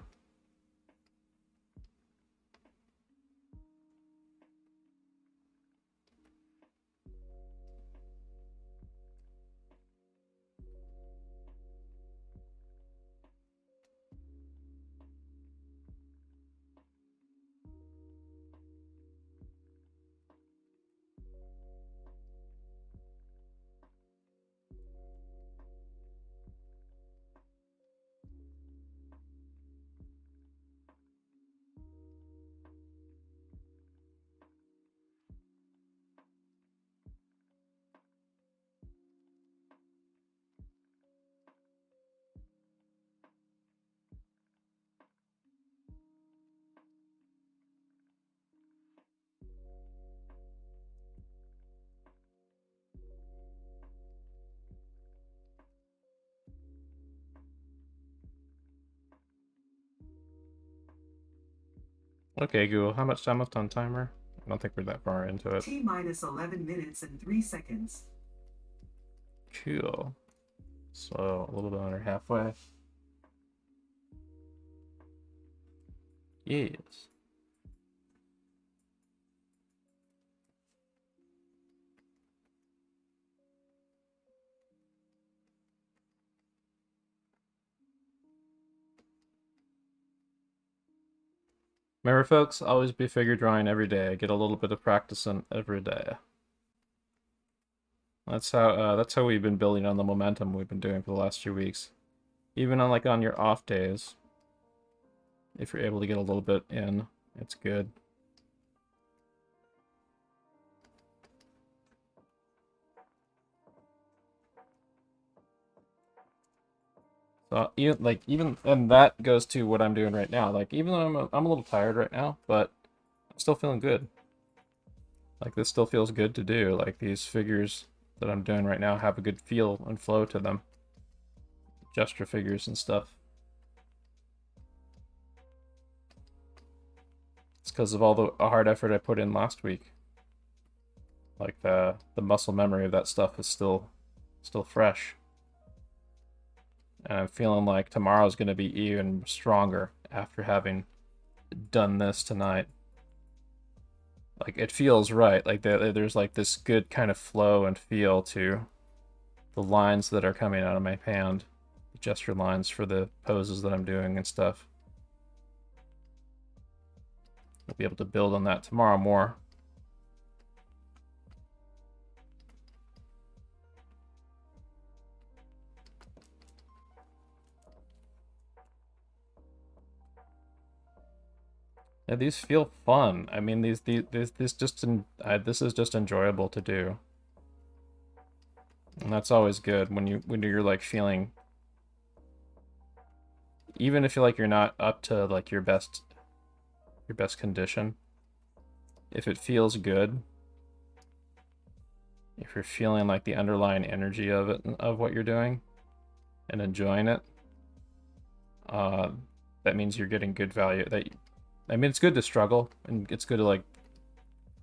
Okay, Google, how much time left on timer? I don't think we're that far into it. T minus 11 minutes and 3 seconds. Cool. So, a little bit under halfway. Yes. Remember, folks, always be figure drawing every day. Get a little bit of practice in every day. That's how we've been building on the momentum we've been doing for the last 2 weeks. Even on your off days, if you're able to get a little bit in, it's good. So even and that goes to what I'm doing right now. Like even though I'm a little tired right now, but I'm still feeling good. Like this still feels good to do. Like these figures that I'm doing right now have a good feel and flow to them. Gesture figures and stuff. It's because of all the hard effort I put in last week. Like the muscle memory of that stuff is still fresh. And I'm feeling like tomorrow's going to be even stronger after having done this tonight. Like, it feels right. Like, there's like this good kind of flow and feel to the lines that are coming out of my hand. The gesture lines for the poses that I'm doing and stuff. I'll be able to build on that tomorrow more. Yeah, these feel fun. I mean, this is just enjoyable to do, and that's always good when you're like feeling, even if you're not up to like your best condition. If it feels good, if you're feeling like the underlying energy of it, of what you're doing, and enjoying it, that means you're getting good value. I mean, it's good to struggle, and it's good to like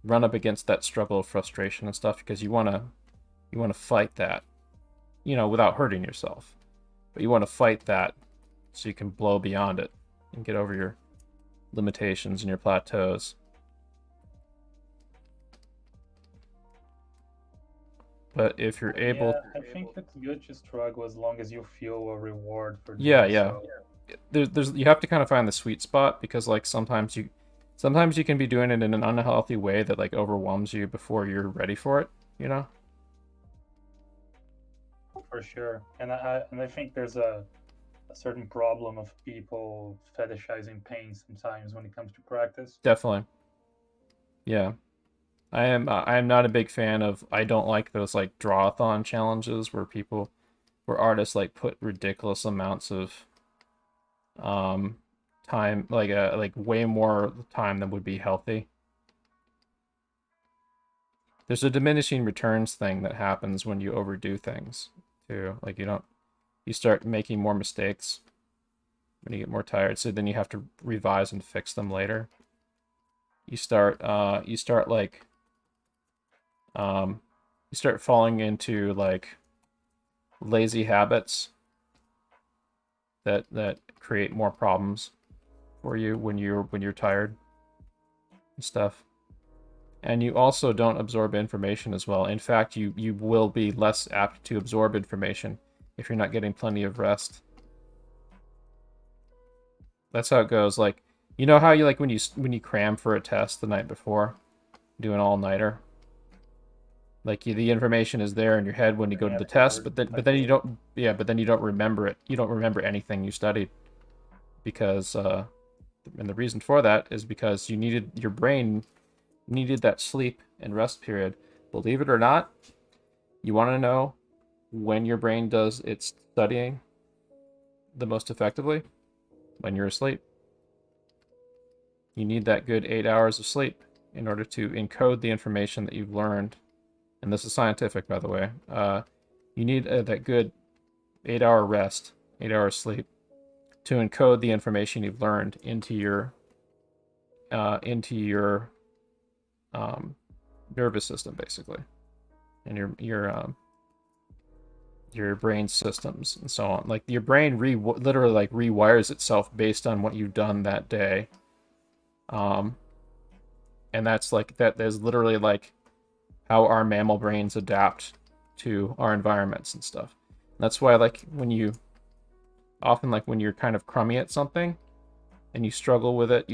run up against that struggle of frustration and stuff, because you want to fight that, without hurting yourself. But you want to fight that so you can blow beyond it and get over your limitations and your plateaus. But if you're able, I think it's good to struggle as long as you feel a reward for doing yeah. so. You have to kind of find the sweet spot, because like sometimes you can be doing it in an unhealthy way that like overwhelms you before you're ready for it, For sure. And I think there's a certain problem of people fetishizing pain sometimes when it comes to practice. Definitely. Yeah. I am not a big fan of, I don't like those like draw-a-thon challenges where artists like put ridiculous amounts of time, like way more time than would be healthy. There's a diminishing returns thing that happens when you overdo things too. Like you start making more mistakes when you get more tired, so then you have to revise and fix them later. You start falling into like lazy habits that create more problems for you when you're tired and stuff. And you also don't absorb information as well. In fact, you will be less apt to absorb information if you're not getting plenty of rest. That's how it goes. Like, you know how you like when you cram for a test the night before, do an all-nighter. Like the information is there in your head when you go to the test, but then you don't remember it. You don't remember anything you studied because and the reason for that is because your brain needed that sleep and rest period. Believe it or not, you want to know when your brain does its studying the most effectively? When you're asleep. You need that good 8 hours of sleep in order to encode the information that you've learned. And this is scientific, by the way. You need that good 8-hour rest, 8 hours sleep, to encode the information you've learned into your nervous system, basically, and your brain systems and so on. Like your brain literally like rewires itself based on what you've done that day. And that is literally like how our mammal brains adapt to our environments and stuff. And that's why like when you're kind of crummy at something and you struggle with it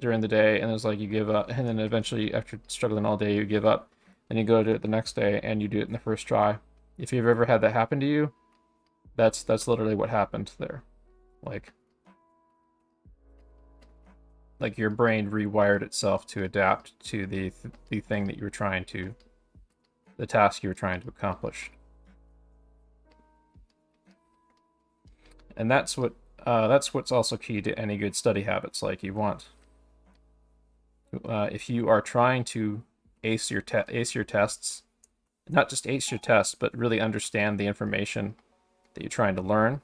during the day, and it's like you give up, and then eventually after struggling all day you give up, and you go to it the next day and you do it in the first try. If you've ever had that happen to you, that's literally what happened there. Like your brain rewired itself to adapt to the thing that you were trying to, the task you were trying to accomplish. And that's what's also key to any good study habits. Like you want, if you are trying to ace your tests, not just ace your tests, but really understand the information that you're trying to learn,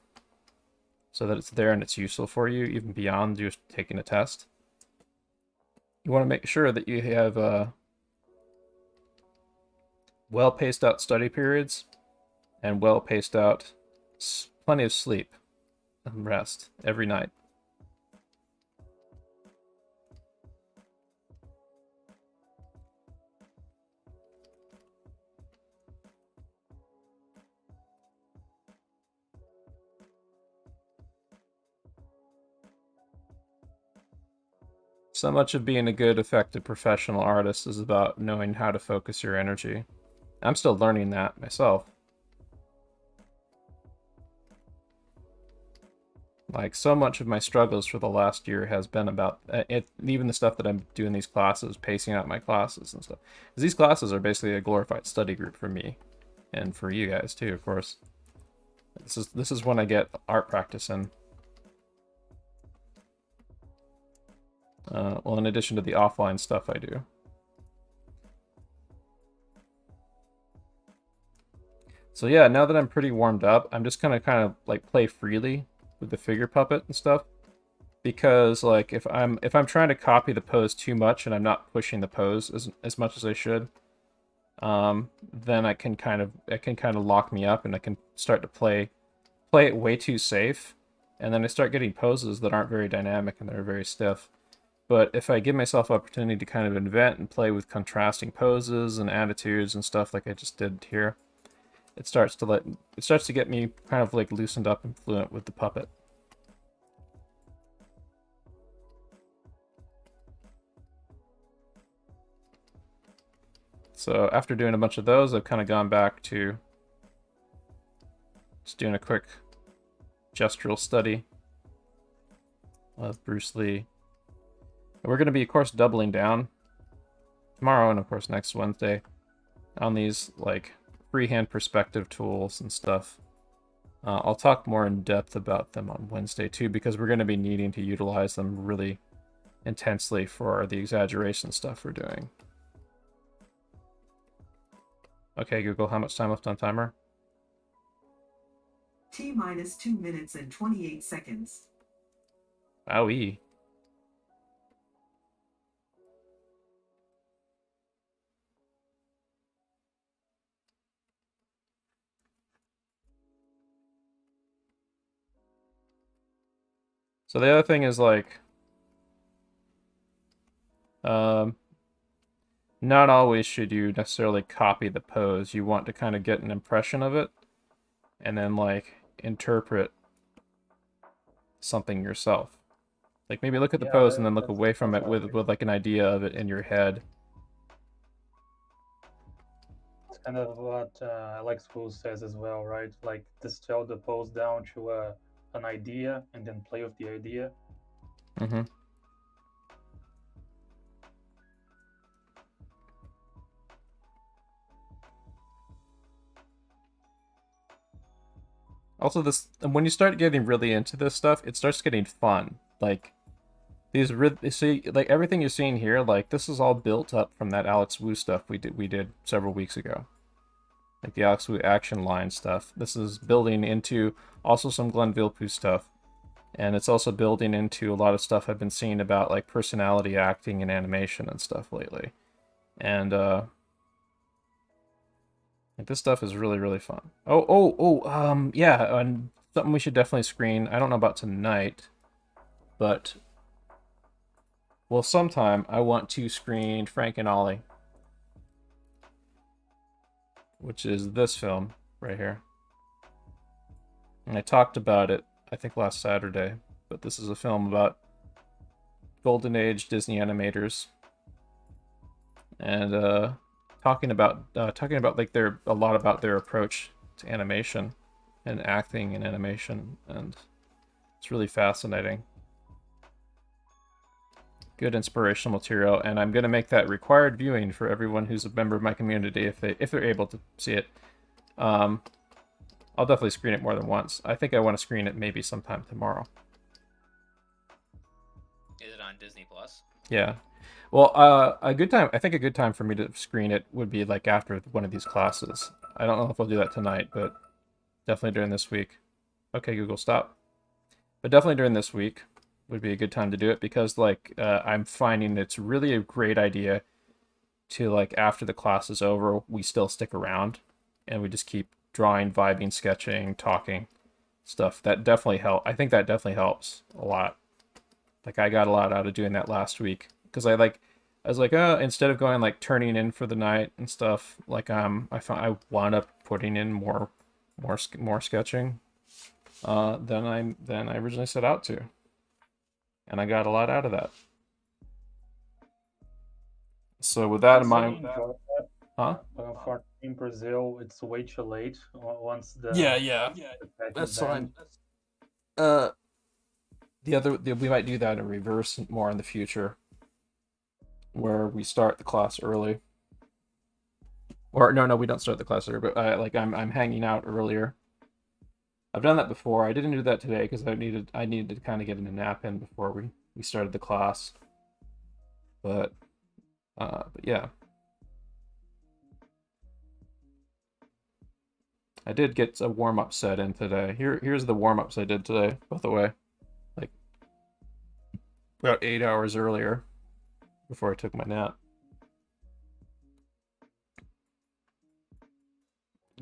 so that it's there and it's useful for you, even beyond just taking a test. You want to make sure that you have well-paced out study periods and well-paced out plenty of sleep and rest every night. So much of being a good, effective professional artist is about knowing how to focus your energy. I'm still learning that myself. Like, so much of my struggles for the last year has been about even the stuff that I'm doing these classes, pacing out my classes and stuff. Because these classes are basically a glorified study group for me, and for you guys too, of course. This is when I get art practice in. Well, in addition to the offline stuff I do. So yeah, now that I'm pretty warmed up, I'm just gonna kind of like play freely with the figure puppet and stuff, because like if I'm trying to copy the pose too much and I'm not pushing the pose as much as I should, then it can kind of lock me up, and I can start to play it way too safe, and then I start getting poses that aren't very dynamic and they're very stiff. But if I give myself opportunity to kind of invent and play with contrasting poses and attitudes and stuff like I just did here, it starts to get me kind of like loosened up and fluent with the puppet. So after doing a bunch of those, I've kind of gone back to just doing a quick gestural study of Bruce Lee. We're going to be, of course, doubling down tomorrow and, of course, next Wednesday on these, like, freehand perspective tools and stuff. I'll talk more in depth about them on Wednesday, too, because we're going to be needing to utilize them really intensely for the exaggeration stuff we're doing. Okay, Google, how much time left on timer? T-minus 2 minutes and 28 seconds. Wowee. So the other thing is like, not always should you necessarily copy the pose. You want to kind of get an impression of it, and then like interpret something yourself. Like maybe look at the Yeah, pose and then look that's away from it what I with like an idea of it in your head. It's kind of what Alex Wu says as well, right? Like distill the pose down to an idea and then play with the idea. Mm-hmm. Also, when you start getting really into this stuff, it starts getting fun. Like see, like everything you're seeing here, like this is all built up from that Alex Wu stuff we did several weeks ago. Like the Alex Wu action line stuff. This is building into also some Glenn Villepeu stuff. And it's also building into a lot of stuff I've been seeing about like personality acting and animation and stuff lately. And like this stuff is really, really fun. Yeah, and something we should definitely screen. I don't know about tonight, but well, sometime I want to screen Frank and Ollie, which is this film right here. And I talked about it, I think, last Saturday, but this is a film about Golden Age Disney animators, and talking about like a lot about their approach to animation and acting and animation, and it's really fascinating. Good inspirational material, and I'm gonna make that required viewing for everyone who's a member of my community if they're able to see it. I'll definitely screen it more than once. I think I want to screen it maybe sometime tomorrow. Is it on Disney Plus? Yeah. Well, a good time. I think a good time for me to screen it would be like after one of these classes. I don't know if I'll do that tonight, but definitely during this week. Okay, Google, stop. But definitely during this week would be a good time to do it because like I'm finding it's really a great idea to like after the class is over, we still stick around and we just keep drawing, vibing, sketching, talking, stuff. That definitely I think that definitely helps a lot. Like I got a lot out of doing that last week because I was like, instead of going like turning in for the night and stuff, like I wound up putting in more sketching than I originally set out to, and I got a lot out of that. So with that in mind, huh? For in Brazil, it's way too late once the Yeah. the patch That's is fine. banned. We might do that in reverse more in the future, where we start the class early. Or no, we don't start the class early, but I'm hanging out earlier. I've done that before. I didn't do that today because I needed to kind of get a nap in before we started the class. But yeah. I did get a warm-up set in today. Here's the warm-ups I did today, by the way. Like about 8 hours earlier before I took my nap.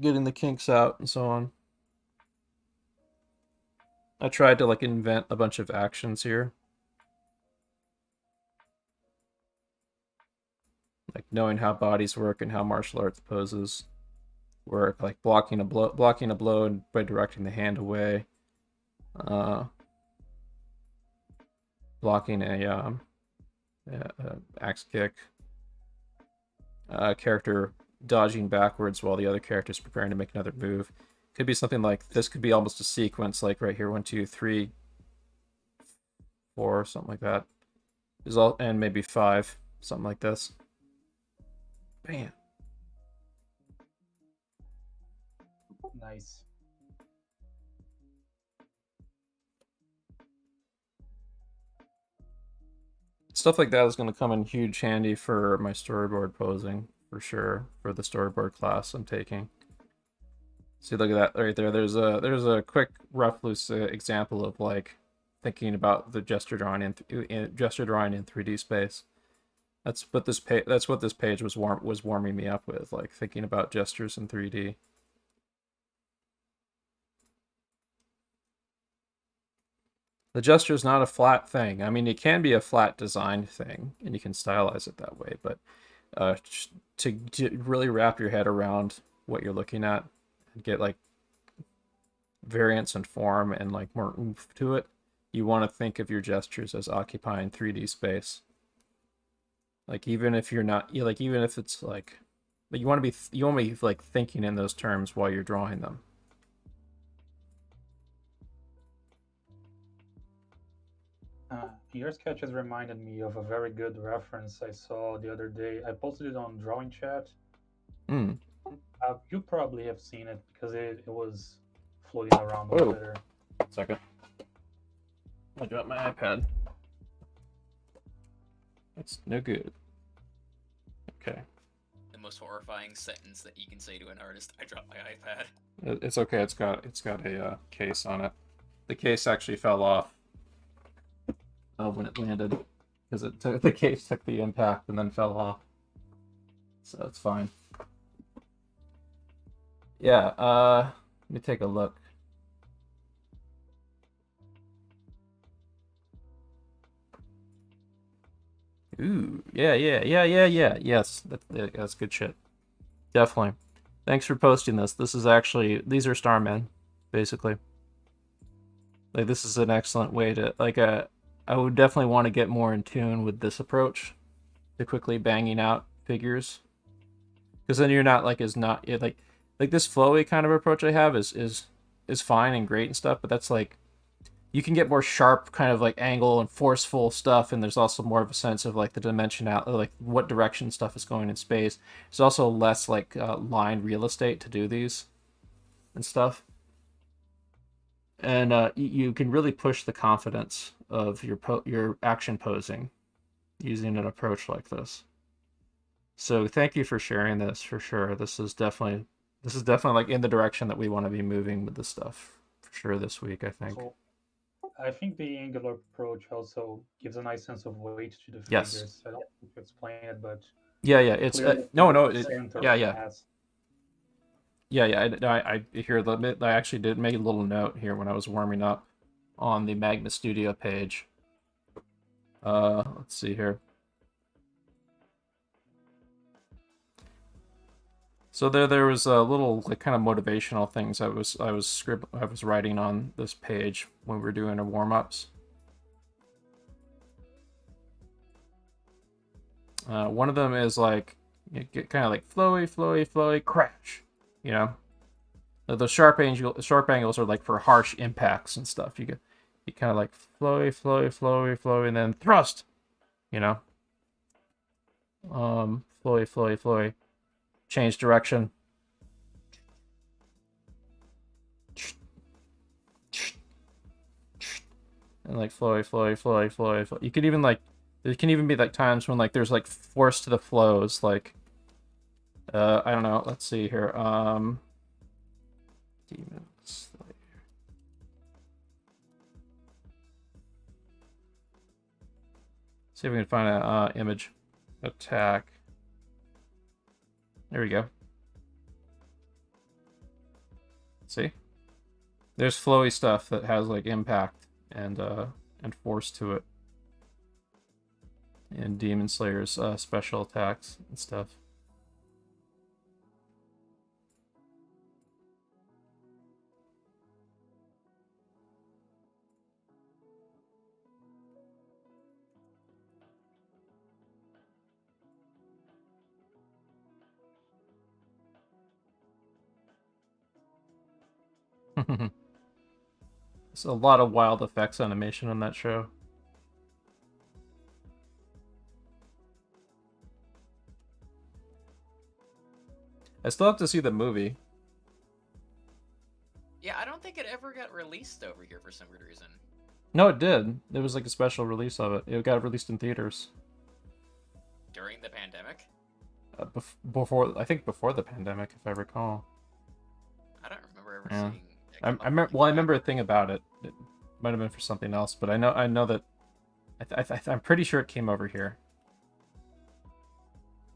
Getting the kinks out and so on. I tried to like invent a bunch of actions here. Like knowing how bodies work and how martial arts poses work, like blocking a blow and by directing the hand away. Blocking a axe kick. Character dodging backwards while the other character is preparing to make another move. Could be something like this. Could be almost a sequence, like right here, 1, 2, 3, 4, something like that. And maybe 5, something like this. Bam. Nice. Stuff like that is going to come in huge handy for my storyboard posing, for sure, for the storyboard class I'm taking. See, look at that right there. There's a quick, rough, loose example of like thinking about the gesture drawing in 3D space. That's what this page was warming me up with, like thinking about gestures in 3D. The gesture is not a flat thing. I mean, it can be a flat design thing, and you can stylize it that way, but to really wrap your head around what you're looking at and get like variance and form and like more oomph to it, you want to think of your gestures as occupying 3D space. Like even if you're not, like even if it's like you want to be like thinking in those terms while you're drawing them. Your sketch has reminded me of a very good reference I saw the other day. I posted it on Drawing Chat. Mm. You probably have seen it because it was floating around on Whoa. Twitter. Second. I dropped my iPad. That's no good. Okay. The most horrifying sentence that you can say to an artist: "I dropped my iPad." It's okay. It's got a case on it. The case actually fell off when it landed because the case took the impact and then fell off. So it's fine. Yeah. Let me take a look. Ooh, yeah. Yes, that's good shit. Definitely. Thanks for posting this. These are Starmen, basically. Like, this is an excellent way to, like, I would definitely want to get more in tune with this approach to quickly banging out figures. Because then you're not, like, like this flowy kind of approach I have is fine and great and stuff, but that's, like, you can get more sharp kind of like angle and forceful stuff, and there's also more of a sense of like the dimensionality, like what direction stuff is going in space. There's also less like line real estate to do these and stuff, and you can really push the confidence of your action posing using an approach like this. So thank you for sharing this for sure. This is definitely like in the direction that we want to be moving with this stuff for sure this week, I think. So, I think the angular approach also gives a nice sense of weight to the Yes. figures. I don't need to explain it, but Yeah, it's clearly no, the it, center yeah. has- I hear the. I actually did make a little note here when I was warming up on the Magna Studio page. Let's see here. So there was a little like kind of motivational things I was writing on this page when we were doing our warm-ups. One of them is like you get kind of like flowy, crash. You know, the sharp angles are like for harsh impacts and stuff. You kind of like flowy, and then thrust. You know, flowy. Change direction. And like flowy. You could even like, there can even be like times when like there's like force to the flows, like I don't know, let's see here. Demon Slayer. See if we can find an image. Attack. There we go. See? There's flowy stuff that has like impact and force to it. And Demon Slayer's special attacks and stuff. There's a lot of wild effects animation on that show. I still have to see the movie. Yeah, I don't think it ever got released over here for some weird reason. No, it did. There was like a special release of it. It got released in theaters. During the pandemic? I think before the pandemic, if I recall. I don't remember ever Yeah. seeing it I come up remember. on Well, I TV. remember a thing about it. It might have been for something else, but I know that. I'm pretty sure it came over here.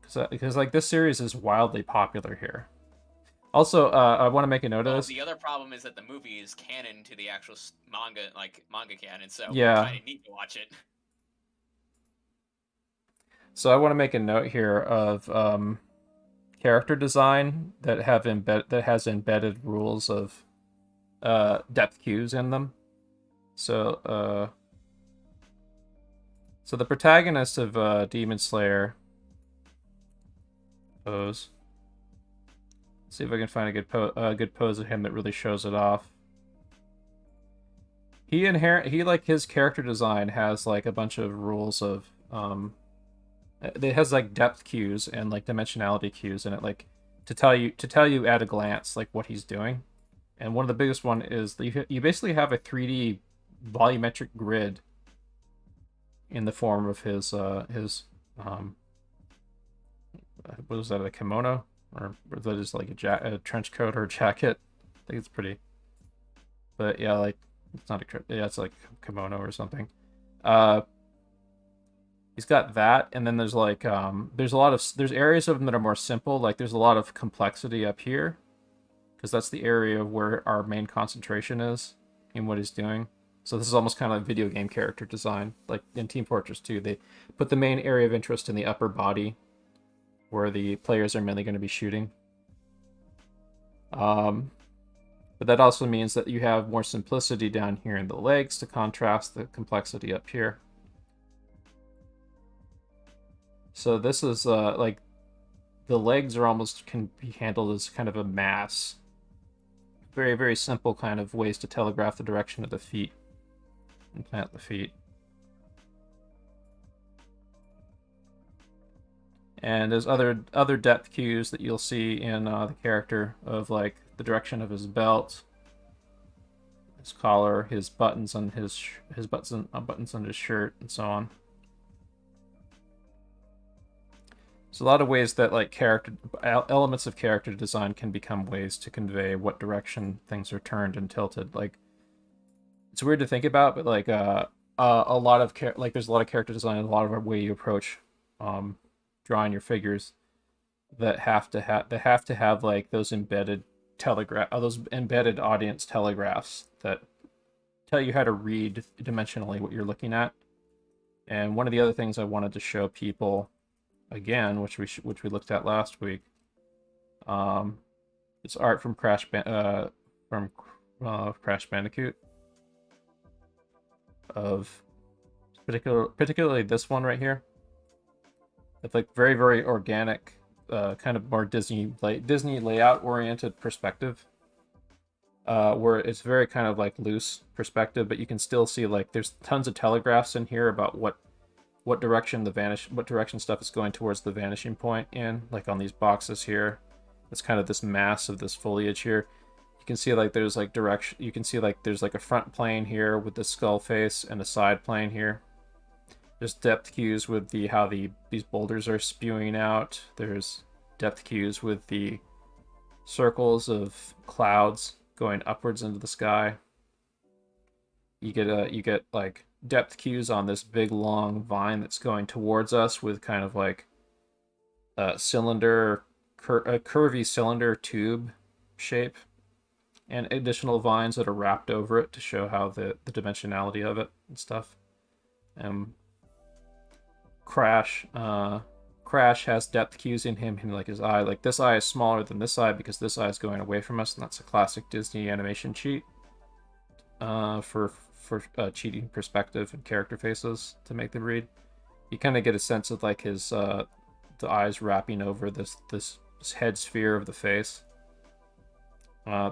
Because like this series is wildly popular here. Also, I want to make a note of Well, this. the other problem is that the movie is canon to the actual manga canon, so Yeah. kind of need to watch it. So I want to make a note here of character design that has embedded rules of depth cues in them. So so the protagonist of Demon Slayer pose. Let's see if I can find a good pose of him that really shows it off. He like his character design has like a bunch of rules of it has like depth cues and like dimensionality cues in it, like to tell you at a glance like what he's doing. And one of the biggest one is you basically have a 3D volumetric grid in the form of his what was that, a kimono, or that is like a trench coat or a jacket. I think it's pretty, but yeah, like it's not it's like kimono or something. He's got that, and then there's like there's areas of them that are more simple. Like there's a lot of complexity up here, because that's the area where our main concentration is in what he's doing. So this is almost kind of like video game character design. Like in Team Fortress 2, they put the main area of interest in the upper body, where the players are mainly going to be shooting. But that also means that you have more simplicity down here in the legs to contrast the complexity up here. So this is like the legs are almost can be handled as kind of a mass. Very, very simple kind of ways to telegraph the direction of the feet and plant the feet. And there's other depth cues that you'll see in the character of like the direction of his belt, his collar, his buttons on his buttons on his shirt, and so on. So a lot of ways that like elements of character design can become ways to convey what direction things are turned and tilted. Like it's weird to think about, but like a lot of there's a lot of character design, a lot of way you approach drawing your figures that have to have like those embedded those embedded audience telegraphs that tell you how to read dimensionally what you're looking at. And one of the other things I wanted to show people again, which we looked at last week, it's art from Crash Bandicoot, of particularly this one right here. It's like very, very organic, kind of more Disney layout oriented perspective, where it's very kind of like loose perspective, but you can still see like there's tons of telegraphs in here about what direction stuff is going towards the vanishing point in, like on these boxes here. It's kind of this mass of this foliage here. You can see like there's like direction. You can see like there's like a front plane here with the skull face and a side plane here. There's depth cues with how these boulders are spewing out. There's depth cues with the circles of clouds going upwards into the sky. You get like depth cues on this big long vine that's going towards us with kind of like a curvy cylinder tube shape, and additional vines that are wrapped over it to show how the dimensionality of it and stuff. Crash has depth cues in him like his eye. Like this eye is smaller than this eye because this eye is going away from us, and that's a classic Disney animation cheat for cheating perspective and character faces to make them read. You kind of get a sense of like his the eyes wrapping over this head sphere of the face.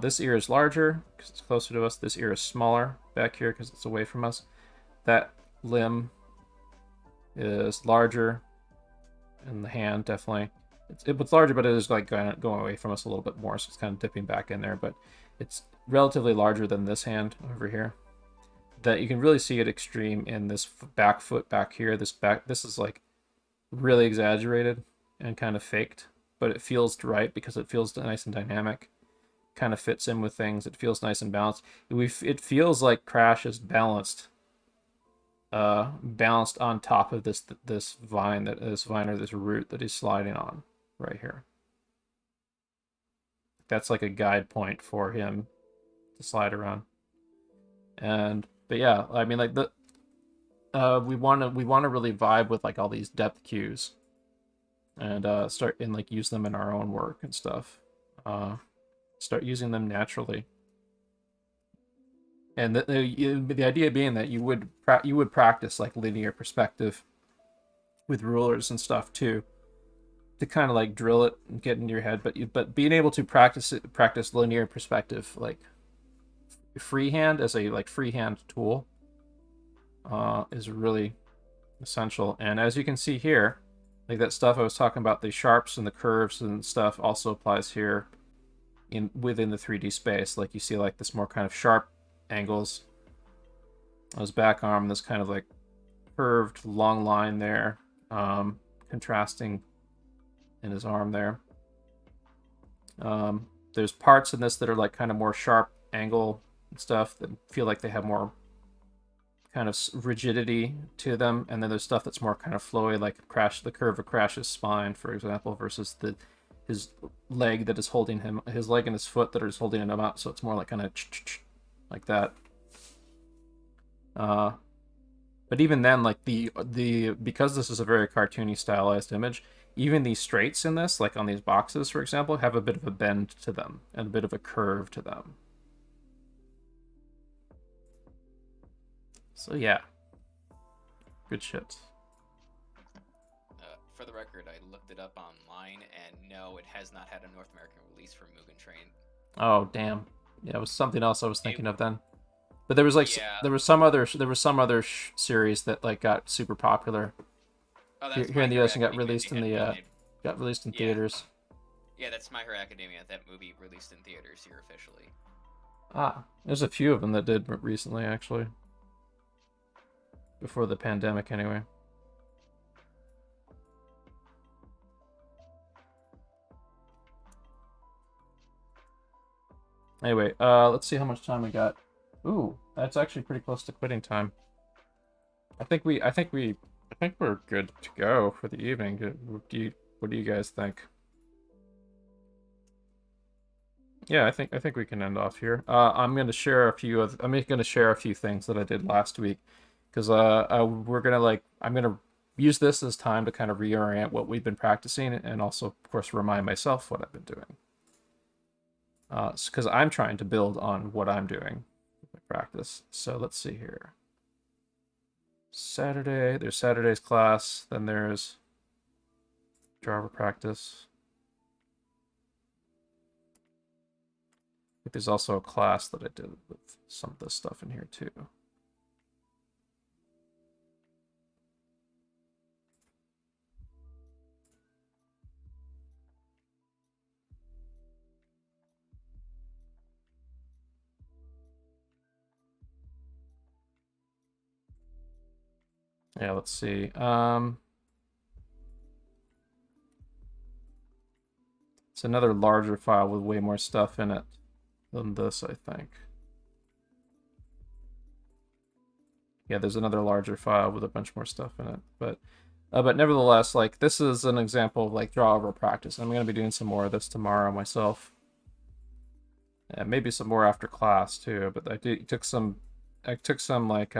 This ear is larger because it's closer to us. This ear is smaller back here because it's away from us. That limb is larger, and the hand definitely it's larger, but it is like going away from us a little bit more, so it's kind of dipping back in there, but it's relatively larger than this hand over here. That you can really see it extreme in this back foot back here. This is like really exaggerated and kind of faked, but it feels right because it feels nice and dynamic, kind of fits in with things. It feels nice and balanced. It feels like Crash is balanced on top of this vine or this root that he's sliding on right here. that's like a guide point for him to slide around. But yeah, I mean, like we want to really vibe with like all these depth cues and start and like use them in our own work and stuff. Start using them naturally. And the idea being that you would practice like linear perspective with rulers and stuff too, to kind of like drill it and get into your head. But being able to practice linear perspective like freehand as a like freehand tool is really essential. And as you can see here, like that stuff I was talking about, the sharps and the curves and stuff also applies here within the 3D space. Like you see like this more kind of sharp angles on his back arm, this kind of like curved long line there, contrasting in his arm there. There's parts in this that are like kind of more sharp angle and stuff that feel like they have more kind of rigidity to them, and then there's stuff that's more kind of flowy, like the curve of Crash's spine, for example, versus his leg that is holding him, his leg and his foot that are just holding him up, so it's more like kind of like that. But even then, like because this is a very cartoony stylized image, even these straights in this, like on these boxes, for example, have a bit of a bend to them and a bit of a curve to them. So yeah, good shit. For the record, I looked it up online, and no, it has not had a North American release for Mugen Train. Oh damn! Yeah, it was something else I was thinking of then. But there was like Yeah. there was some other series that like got super popular Oh, here that's in the My US and Hero got released in Academia. the Yeah. theaters. Yeah, that's My Hero Academia. That movie released in theaters here officially. Ah, there's a few of them that did recently actually. Before the pandemic, anyway. Anyway, let's see how much time we got. Ooh, that's actually pretty close to quitting time. I think we're good to go for the evening. What do you guys think? Yeah, I think we can end off here. I'm going to share a few things that I did last week, because I'm gonna use this as time to kind of reorient what we've been practicing, and also, of course, remind myself what I've been doing. Because I'm trying to build on what I'm doing with my practice. So let's see here. There's Saturday's class, then there's Java practice. I think there's also a class that I did with some of this stuff in here too. Yeah, let's see. It's another larger file with way more stuff in it than this, I think. Yeah, there's another larger file with a bunch more stuff in it, but nevertheless, like, this is an example of like draw over practice. I'm gonna be doing some more of this tomorrow myself, and maybe some more after class too. But I took some like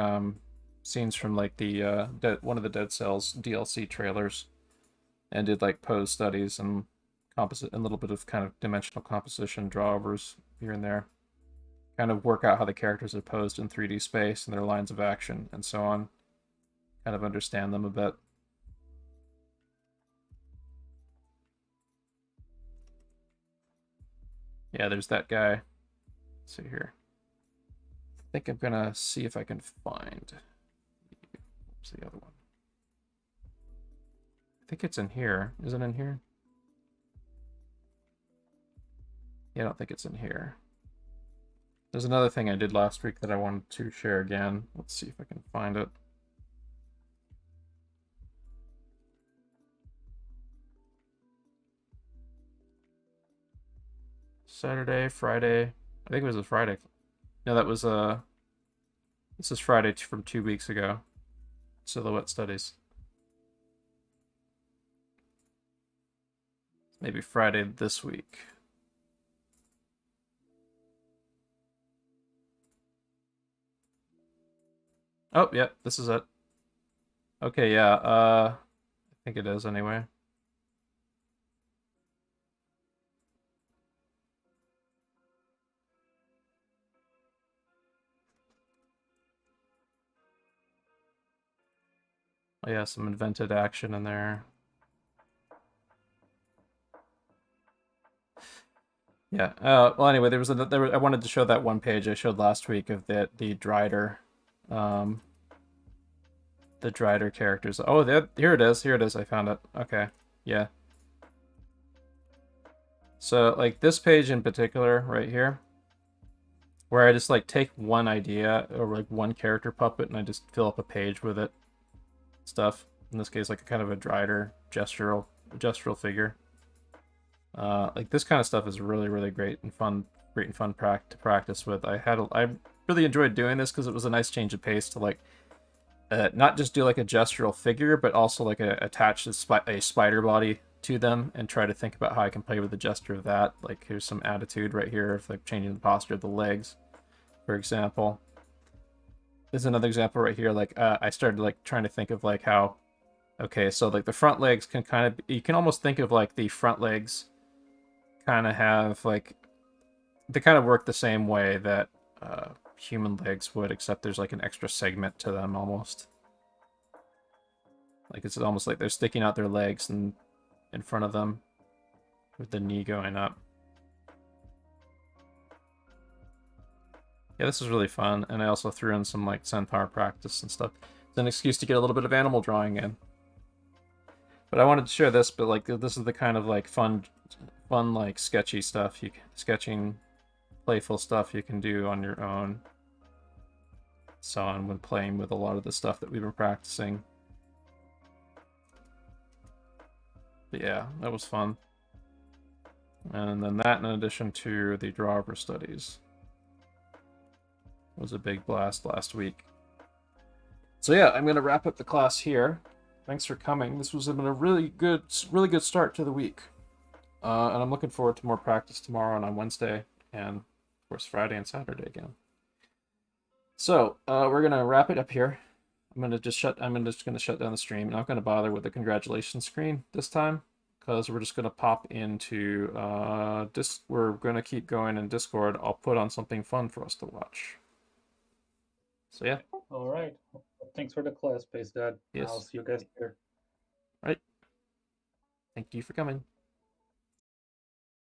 scenes from like the one of the Dead Cells DLC trailers, and did like pose studies and composite and a little bit of kind of dimensional composition drawovers here and there. Kind of work out how the characters are posed in 3D space and their lines of action and so on. Kind of understand them a bit. Yeah, there's that guy. Let's see here. I think I'm gonna see if I can find. What's the other one? I think it's in here. Is it in here? Yeah, I don't think it's in here. There's another thing I did last week that I wanted to share again. Let's see if I can find it. Saturday, Friday. I think it was a Friday. No, that was this is Friday from 2 weeks ago. Silhouette studies. Maybe Friday this week. Oh, yeah, this is it. Okay, yeah, I think it is anyway. Oh yeah, some invented action in there. Yeah. Well, anyway, I wanted to show that one page I showed last week of the Drider, um, the Drider characters. Oh, here it is. Here it is. I found it. Okay. Yeah. So like this page in particular, right here, where I just like take one idea or like one character puppet and I just fill up a page with it. Stuff. In this case, like a kind of a Drider gestural figure. Like this kind of stuff is really, really great and fun to practice with. I really enjoyed doing this because it was a nice change of pace to like not just do like a gestural figure, but also like attach a spider body to them and try to think about how I can play with the gesture of that. Like here's some attitude right here of like changing the posture of the legs, for example. There's another example right here. Like I started like trying to think of like how, okay, so like the front legs can kind of, you can almost think of like the front legs kind of have like, they kind of work the same way that human legs would, except there's like an extra segment to them almost. Like it's almost like they're sticking out their legs and in front of them with the knee going up. Yeah, this is really fun, and I also threw in some like centaur practice and stuff. It's an excuse to get a little bit of animal drawing in. But I wanted to share this, but like this is the kind of like fun like sketchy stuff, sketching, playful stuff you can do on your own. So on when playing with a lot of the stuff that we've been practicing. But yeah, that was fun. And then that in addition to the drawer studies was a big blast last week. So yeah, I'm gonna wrap up the class here. Thanks for coming. This was been a really good start to the week. And I'm looking forward to more practice tomorrow and on Wednesday, and of course Friday and Saturday again. So we're gonna wrap it up here. I'm just gonna shut down the stream. Not gonna bother with the congratulations screen this time, because we're just gonna pop into we're gonna keep going in Discord. I'll put on something fun for us to watch. So yeah. All right. Thanks for the class, Spacedad. Yes. I'll see you guys here. Right. Thank you for coming.